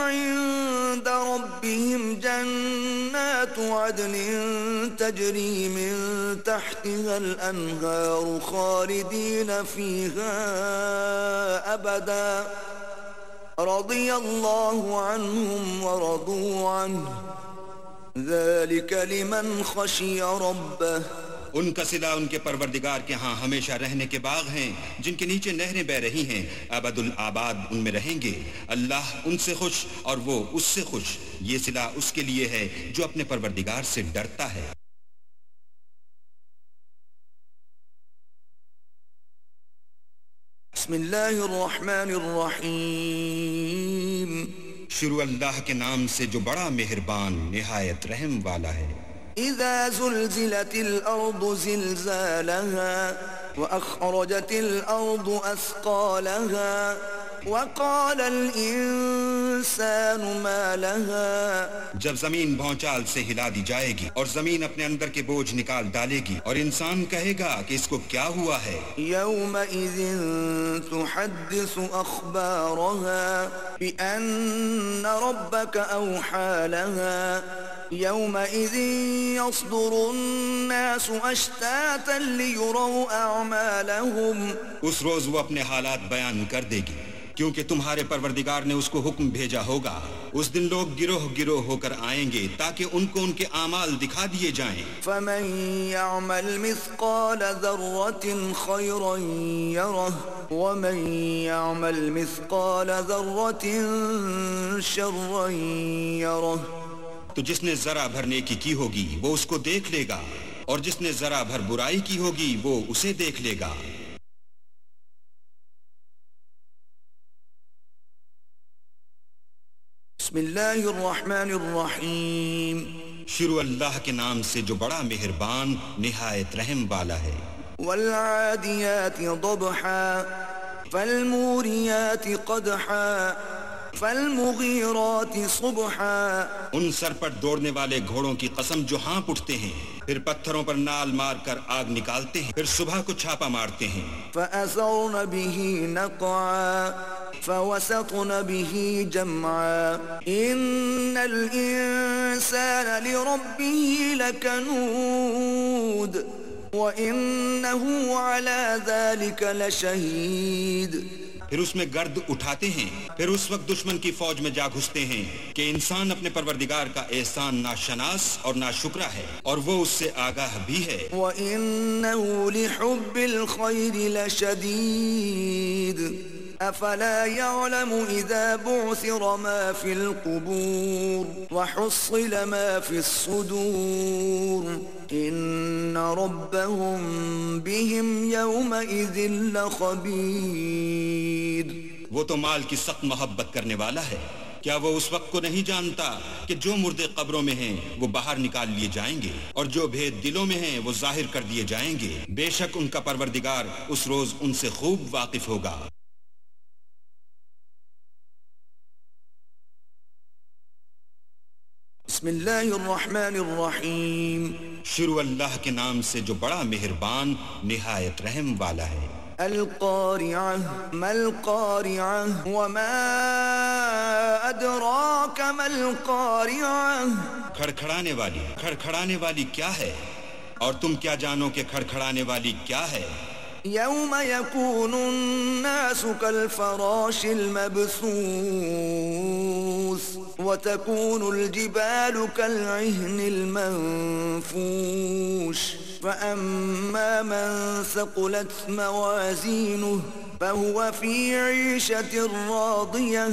عند ربهم جنات عدن تجري من تحتها الأنهار خالدين فيها أبدا رضي الله عنهم ورضوا عنه ذلك لمن خشي ربه۔ ان کا صلہ ان کے پروردگار کے ہاں ہمیشہ رہنے کے باغ ہیں جن کے نیچے نہریں بہ رہی ہیں، ابد الآباد ان میں رہیں گے۔ اللہ ان سے خوش اور وہ اس سے خوش، یہ صلہ اس کے لیے ہے جو اپنے پروردگار سے ڈرتا ہے۔ بسم بسم اللہ الرحمن الرحیم شروع اللہ کے نام سے جو بڑا مہربان نہایت رحم والا ہے۔ اذا زلزلت الارض زلزالها واخرجت الارض اثقالها وقال الانسان ما لها جب زمین بھونچال سے ہلا دی جائے گی اور زمین اپنے اندر کے بوجھ نکال ڈالے گی اور انسان کہے گا کہ اس کو کیا ہوا ہے۔ يومئذ تحدث اخبارها بان ربك اوحى لها يومئذ يصدر الناس اشتاتا ليروا اعمالهم اس روز وہ اپنے حالات بیان کر دے گی کیونکہ تمہارے پروردگار نے اس کو حکم بھیجا ہوگا۔ اس دن لوگ گروہ گروہ ہو کر آئیں گے تاکہ ان کو ان کے اعمال دکھا دیے جائیں۔ فمن يعمل مثقال ذرة خيرا يره ومن يعمل مثقال ذرة شرا يره تو جس نے ذرا بھر نیکی کی ہوگی وہ اس کو دیکھ لے گا اور جس نے ذرا بھر برائی کی ہوگی وہ اسے دیکھ لے گا۔ بسم اللہ الرحمن الرحیم شروع اللہ کے نام سے جو بڑا مہربان نہایت رحم والا ہے۔ والعادیات ضبحا فالموریات قدحا فالمغیرات صبحا ان سر پر دوڑنے والے گھوڑوں کی قسم جو ہانپ اٹھتے ہیں، پھر پتھروں پر نال مار کر آگ نکالتے ہیں، پھر صبح کو چھاپا مارتے ہیں۔ فأثرن به نقعا فوسطن به جمعا ان الانسان لربه لکنود وانه على ذلك لشهید پھر اس میں گرد اٹھاتے ہیں، پھر اس وقت دشمن کی فوج میں جا گھستے ہیں کہ انسان اپنے پروردگار کا احسان ناشناس اور ناشکرا ہے اور وہ اس سے آگاہ بھی ہے۔ وَإِنَّهُ لِحُبِّ الْخَيْرِ لَشَدِيدٌ أَفَلَا يَعْلَمُ إِذَا بُعْثِرَ مَا فِي الْقُبُورِ وَحُصِّلَ مَا فِي الصُّدُورِ إِنَّ رَبَّهُمْ بِهِمْ يَوْمَئِذٍ لَخَبِيرٌ وہ تو مال کی سخت محبت کرنے والا ہے، کیا وہ اس وقت کو نہیں جانتا کہ جو مردے قبروں میں ہیں وہ باہر نکال لیے جائیں گے اور جو بھید دلوں میں ہیں وہ ظاہر کر دیے جائیں گے۔ بے شک ان کا پروردگار اس روز ان سے خوب واقف ہوگا۔ بسم اللہ الرحمن الرحیم شروع اللہ کے نام سے جو بڑا مہربان نہایت رحم والا ہے۔ القارعہ ما القارعہ وما ادراک ما القارعہ کھڑکھڑانے والی کیا ہے اور تم کیا جانو کہ کھڑکھڑانے والی کیا ہے؟ یوم یکون الناس کالفراش المبثوث وتكون الجبال كالعهن المنفوش فأما من ثقلت موازينه فهو في عيشة راضية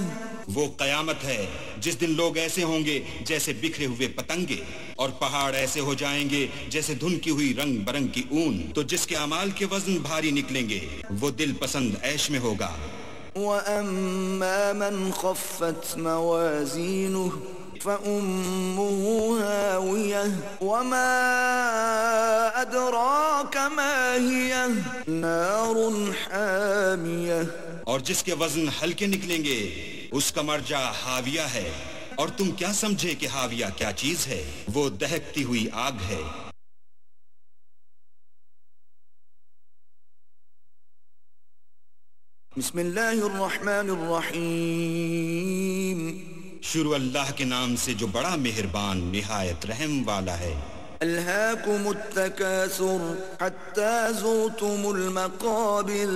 وہ قیامت ہے جس دن لوگ ایسے ہوں گے جیسے بکھرے ہوئے پتنگے اور پہاڑ ایسے ہو جائیں گے جیسے دھن کی ہوئی رنگ برنگ کی اون، تو جس کے اعمال کے وزن بھاری نکلیں گے وہ دل پسند عیش میں ہوگا۔ وَأَمَّا مَنْ خَفَّتْ مَوَازِينُهُ فَأُمُّهُ هَاوِيَةٌ وَمَا أَدْرَاكَ مَا هِيَهْ نَارٌ حَامِيَةٌ اور جس کے وزن ہلکے نکلیں گے اس کا مرجع حاویہ ہے، اور تم کیا سمجھے کہ حاویہ کیا چیز ہے؟ وہ دہکتی ہوئی آگ ہے۔ بسم اللہ الرحمن الرحیم شروع اللہ کے نام سے جو بڑا مہربان نہایت رحم والا ہے۔ الہاکم التکاثر حتی زرتم المقابر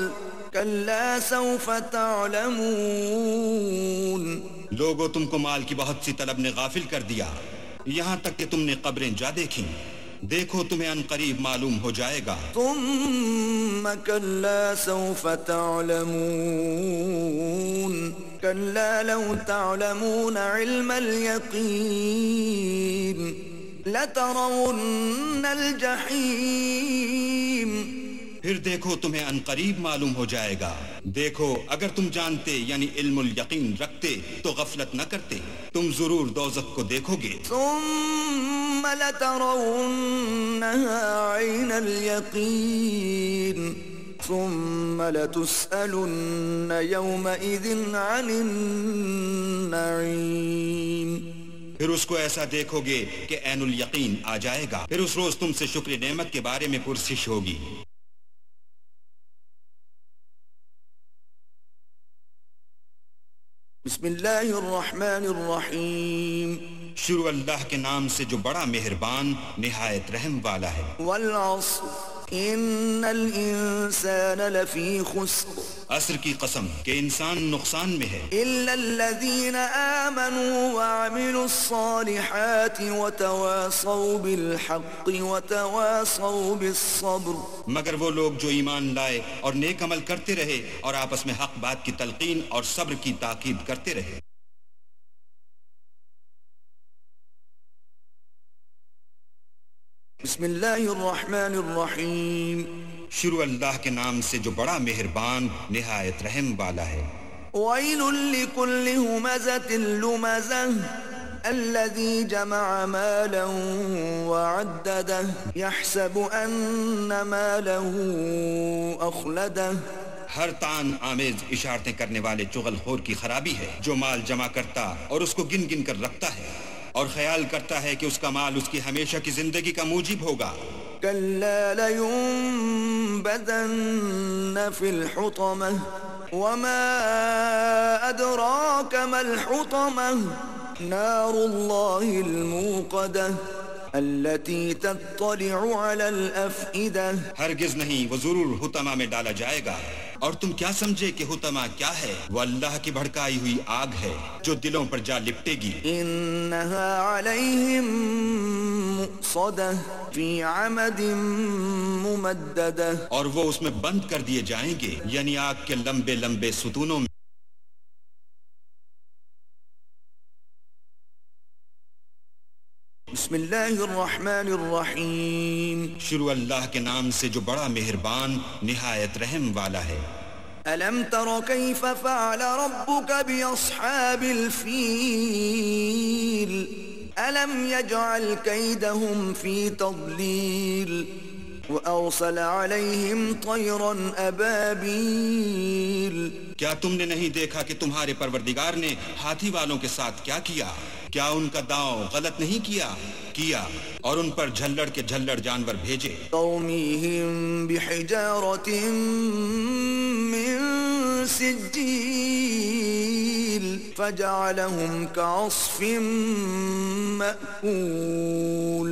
کلا سوف تعلمون لوگو تم کو مال کی بہت سی طلب نے غافل کر دیا یہاں تک کہ تم نے قبریں جا دیکھیں، دیکھو تمہیں ان قریب معلوم ہو جائے گا۔ ثم کلا سوف تعلمون کلا لو تعلمون علم اليقین لترون الجحیم پھر دیکھو تمہیں عنقریب معلوم ہو جائے گا. دیکھو اگر تم جانتے یعنی علم الیقین رکھتے تو غفلت نہ کرتے. تم ضرور دوزخ کو دیکھو گے. ثم لترونها عين اليقين ثم لتسألن يومئذ عن النعيم. پھر اس کو ایسا دیکھو گے کہ عین الیقین آ جائے گا. پھر اس روز تم سے شکر نعمت کے بارے میں پرسش ہوگی. بسم اللہ الرحمن الرحیم. شروع اللہ کے نام سے جو بڑا مہربان نہایت رحم والا ہے. والعصر ان الانسان لفی خسر. عصر کی قسم کہ انسان نقصان میں ہے. الا الذین آمنوا وعملوا الصالحات وتواصوا بالحق وتواصوا بالصبر. مگر وہ لوگ جو ایمان لائے اور نیک عمل کرتے رہے اور آپس میں حق بات کی تلقین اور صبر کی تاکید کرتے رہے. بسم اللہ الرحمن الرحیم. شروع اللہ کے نام سے جو بڑا مہربان نہایت رحم والا ہے. ویل لکل ہمزۃ لمزہ الذی جمع مالا وعددہ یحسب ان مالہ اخلدہ. ہر تان آمیز اشارتیں کرنے والے چغل خور کی خرابی ہے جو مال جمع کرتا اور اس کو گن گن کر رکھتا ہے اور خیال کرتا ہے کہ اس کا مال اس کی ہمیشہ کی زندگی کا موجب ہوگا. کلا لینبذن فی الحطمہ وما ادراک ما الحطمہ نار اللہ الموقدہ التي تطلع على الافئدہ. ہرگز نہیں، وہ ضرور حطمہ میں ڈالا جائے گا. اور تم کیا سمجھے کہ حطمہ کیا ہے؟ وہ اللہ کی بھڑکائی ہوئی آگ ہے جو دلوں پر جا لپٹے گی. انہا علیہم مؤصدہ فی عمد ممددہ. اور وہ اس میں بند کر دیے جائیں گے یعنی آگ کے لمبے لمبے ستونوں میں. بسم اللہ الرحمن الرحیم. شروع اللہ کے نام سے جو بڑا مہربان نہایت رحم والا ہے. الم تر کیف فعل ربک باصحاب الفیل الم یجعل کیدہم فی تضلیل وارسل علیہم طیرا ابابیل. کیا تم نے نہیں دیکھا کہ تمہارے پروردگار نے ہاتھی والوں کے ساتھ کیا کیا؟ کیا ان کا داؤں غلط نہیں کیا اور ان پر جھلڑ کے جھلڑ جانور بھیجے. ترمیہم بحجارۃ من سجیل فجعلہم کعصف مأکول.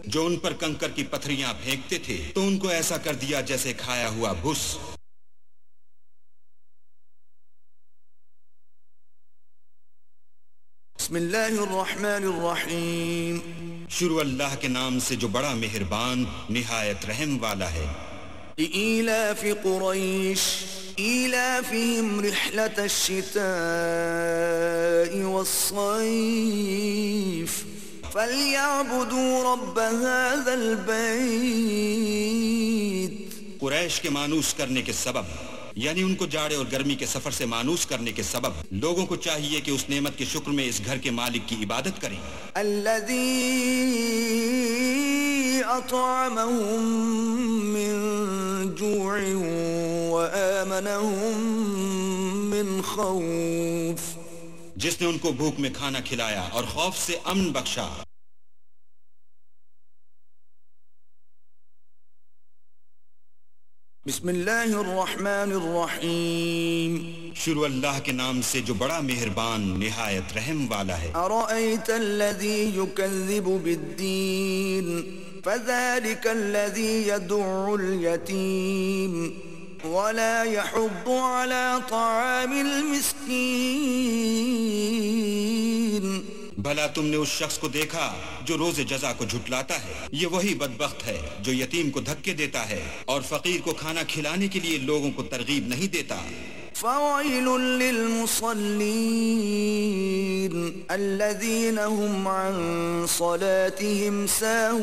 جو ان پر کنکر کی پتھریاں پھینکتے تھے تو ان کو ایسا کر دیا جیسے کھایا ہوا بھس. بسم اللہ الرحمن الرحیم. شروع اللہ کے نام سے جو بڑا مہربان نہایت رحم والا ہے. لإیلاف قریش ایلافہم رحلة الشتاء والصیف فلیعبدوا رب هذا البیت. قریش کے مانوس کرنے کے سبب یعنی ان کو جاڑے اور گرمی کے سفر سے مانوس کرنے کے سبب لوگوں کو چاہیے کہ اس نعمت کے شکر میں اس گھر کے مالک کی عبادت کریں. الذی اطعمہم من جوع وآمنہم من خوف. جس نے ان کو بھوک میں کھانا کھلایا اور خوف سے امن بخشا. بسم اللہ الرحمن الرحیم. شروع اللہ کے نام سے جو بڑا مہربان نہایت رحم والا ہے. ارأیت الذی یکذب بالدین فذلک الذی یدع الیتیم ولا يحض على طعام المسکین. بھلا تم نے اس شخص کو دیکھا جو روز جزا کو جھٹلاتا ہے؟ یہ وہی بدبخت ہے جو یتیم کو دھکے دیتا ہے اور فقیر کو کھانا کھلانے کے لیے لوگوں کو ترغیب نہیں دیتا. فویل للمصلین الذین هم عن صلاتهم ساہون.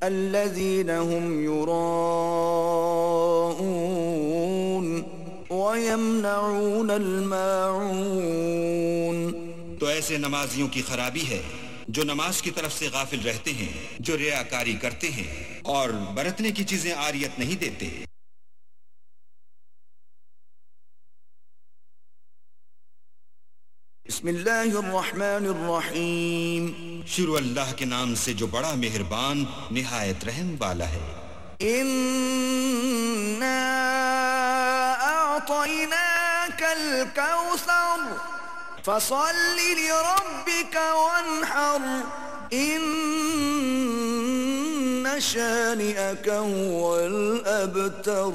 الذين هم يراءون ويمنعون الماعون. تو ایسے نمازیوں کی خرابی ہے جو نماز کی طرف سے غافل رہتے ہیں، جو ریاکاری کرتے ہیں اور برتنے کی چیزیں عاریت نہیں دیتے. بسم اللہ الرحمن الرحیم. شروع اللہ کے نام سے جو بڑا مہربان نہایت رحم والا ہے. اِنَّا أعطيناك الكوثر فصل لربك وانحر إن شانئك هو الأبتر.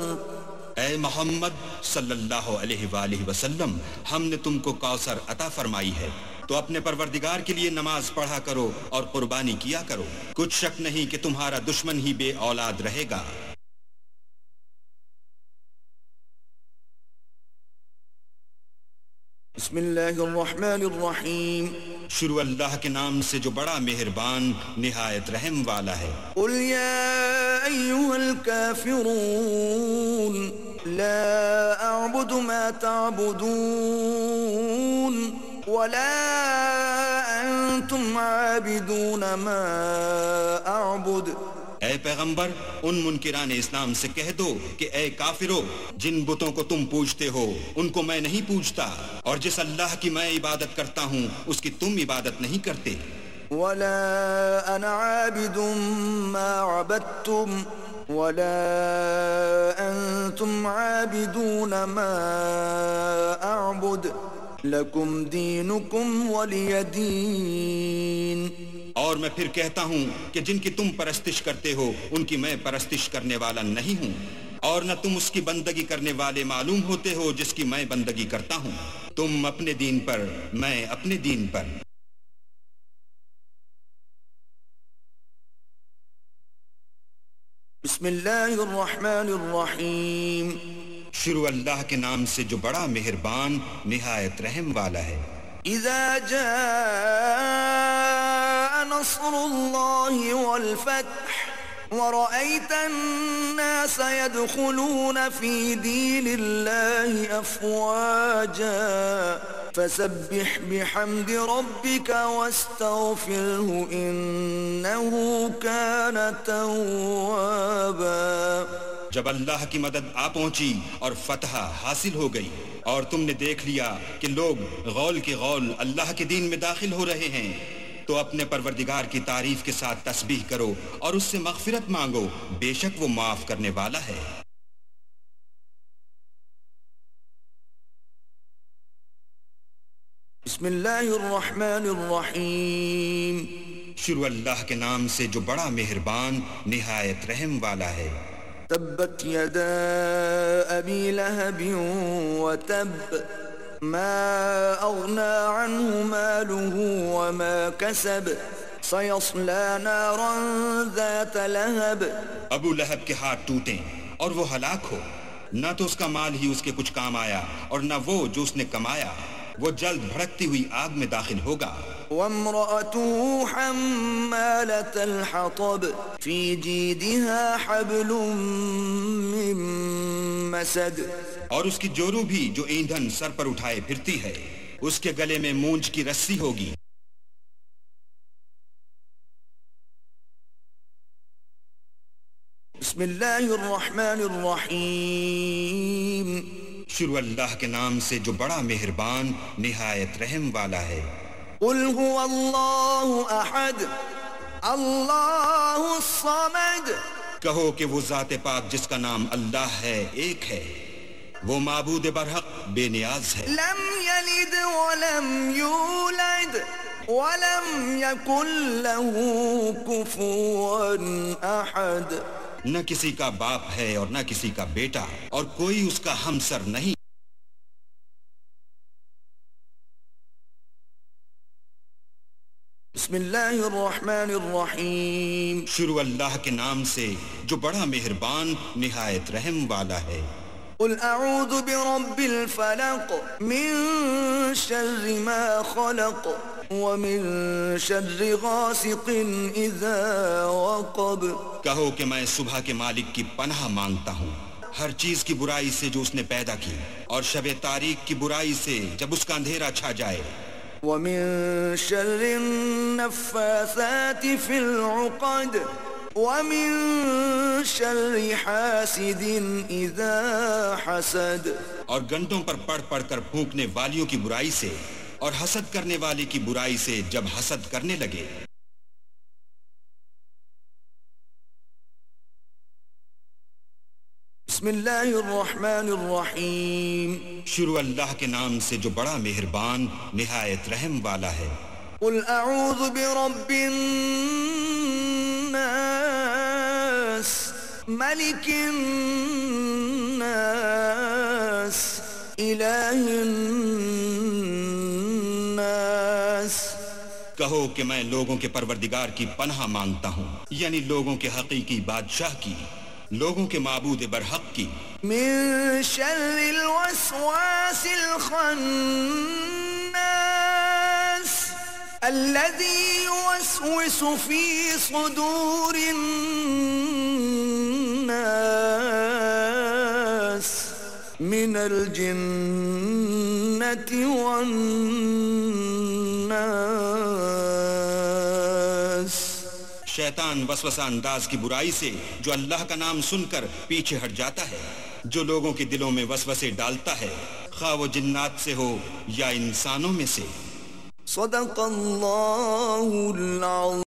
اے محمد صلی اللہ علیہ وآلہ وسلم، ہم نے تم کو کوثر عطا فرمائی ہے، تو اپنے پروردگار کے لیے نماز پڑھا کرو اور قربانی کیا کرو. کچھ شک نہیں کہ تمہارا دشمن ہی بے اولاد رہے گا. بسم اللہ الرحمن الرحیم. شروع اللہ کے نام سے جو بڑا مہربان نہایت رحم والا ہے. قل یا ایہا الکافرون لا اعبد ما تعبدون ولا انتم عابدون ما اعبد. اے پیغمبر، ان منکران اسلام سے کہہ دو کہ اے کافرو، جن بتوں کو تم پوجتے ہو ان کو میں نہیں پوجتا، اور جس اللہ کی میں عبادت کرتا ہوں اس کی تم عبادت نہیں کرتے. ولا انا عابد ما عبدتم ولا انتم عابدون ما اعبد لکم دینکم ولی دین. اور میں پھر کہتا ہوں کہ جن کی تم پرستش کرتے ہو ان کی میں پرستش کرنے والا نہیں ہوں، اور نہ تم اس کی بندگی کرنے والے معلوم ہوتے ہو جس کی میں بندگی کرتا ہوں. تم اپنے دین پر، میں اپنے دین پر. بسم اللہ الرحمن الرحیم. شروع اللہ کے نام سے جو بڑا مہربان نہایت رحم والا ہے. اذا جاء نصر اللہ والفتح ورأيت الناس يدخلون في دين الله أفواجا فسبح بحمد ربك واستغفره إنه كان توابا. جب اللہ کی مدد آ پہنچی اور فتح حاصل ہو گئی اور تم نے دیکھ لیا کہ لوگ غول کے غول اللہ کے دین میں داخل ہو رہے ہیں، تو اپنے پروردگار کی تعریف کے ساتھ تسبیح کرو اور اس سے مغفرت مانگو، بے شک وہ معاف کرنے والا ہے. بسم اللہ الرحمن الرحیم. شروع اللہ کے نام سے جو بڑا مہربان نہایت رحم والا ہے. تبت یدا ابی لہب وتب ما اغنى عنه ماله وما كسب سيصلى نارا ذات لهب. ابو لہب کے ہاتھ ٹوٹیں اور وہ ہلاک ہو، نہ تو اس کا مال ہی اس کے کچھ کام آیا اور نہ وہ جو اس نے کمایا، وہ جلد بھڑکتی ہوئی آگ میں داخل ہوگا. وامرأته حمالة الحطب في جيدها حبل من مسد. اور اس کی جورو بھی جو ایندھن سر پر اٹھائے پھرتی ہے، اس کے گلے میں مونج کی رسی ہوگی. بسم اللہ الرحمن الرحیم. شروع اللہ کے نام سے جو بڑا مہربان نہایت رحم والا ہے. قل هو اللہ احد اللہ الصمد. کہو کہ وہ ذات پاک جس کا نام اللہ ہے ایک ہے، وہ معبود برحق بے نیاز ہے. لم یلد ولم یولد ولم یکن له کفوا احد. نہ کسی کا باپ ہے اور نہ کسی کا بیٹا، اور کوئی اس کا ہمسر نہیں. بسم اللہ الرحمن الرحیم. شروع اللہ کے نام سے جو بڑا مہربان نہایت رحم والا ہے. قل اعوذ برب الفلق من شر ما خلق ومن شر غاسق اذا وقب. کہو کہ میں صبح کے مالک کی پناہ مانگتا ہوں ہر چیز کی برائی سے جو اس نے پیدا کی، اور شب تاریک کی برائی سے جب اس کا اندھیرا چھا جائے. ومن شر النفاثات في العقد ومن شر حاسد اذا حسد. اور گنٹوں پر پڑھ پڑھ کر پھونکنے والیوں کی برائی سے، اور حسد کرنے والے کی برائی سے جب حسد کرنے لگے. بسم اللہ الرحمن الرحیم. شروع اللہ کے نام سے جو بڑا مہربان نہایت رحم والا ہے. قل اعوذ برب الناس ملک الناس الہ الناس. کہو کہ میں لوگوں کے پروردگار کی پناہ مانگتا ہوں، یعنی لوگوں کے حقیقی بادشاہ کی، لوگوں کے معبود برحق کی. من شر الوسواس الخناس الذي يوسوس في صدور الناس من الجنة والناس. شیطان وسوسہ انداز کی برائی سے جو اللہ کا نام سن کر پیچھے ہٹ جاتا ہے، جو لوگوں کے دلوں میں وسوسے ڈالتا ہے، خواہ وہ جنات سے ہو یا انسانوں میں سے. صدق اللہ العظیم.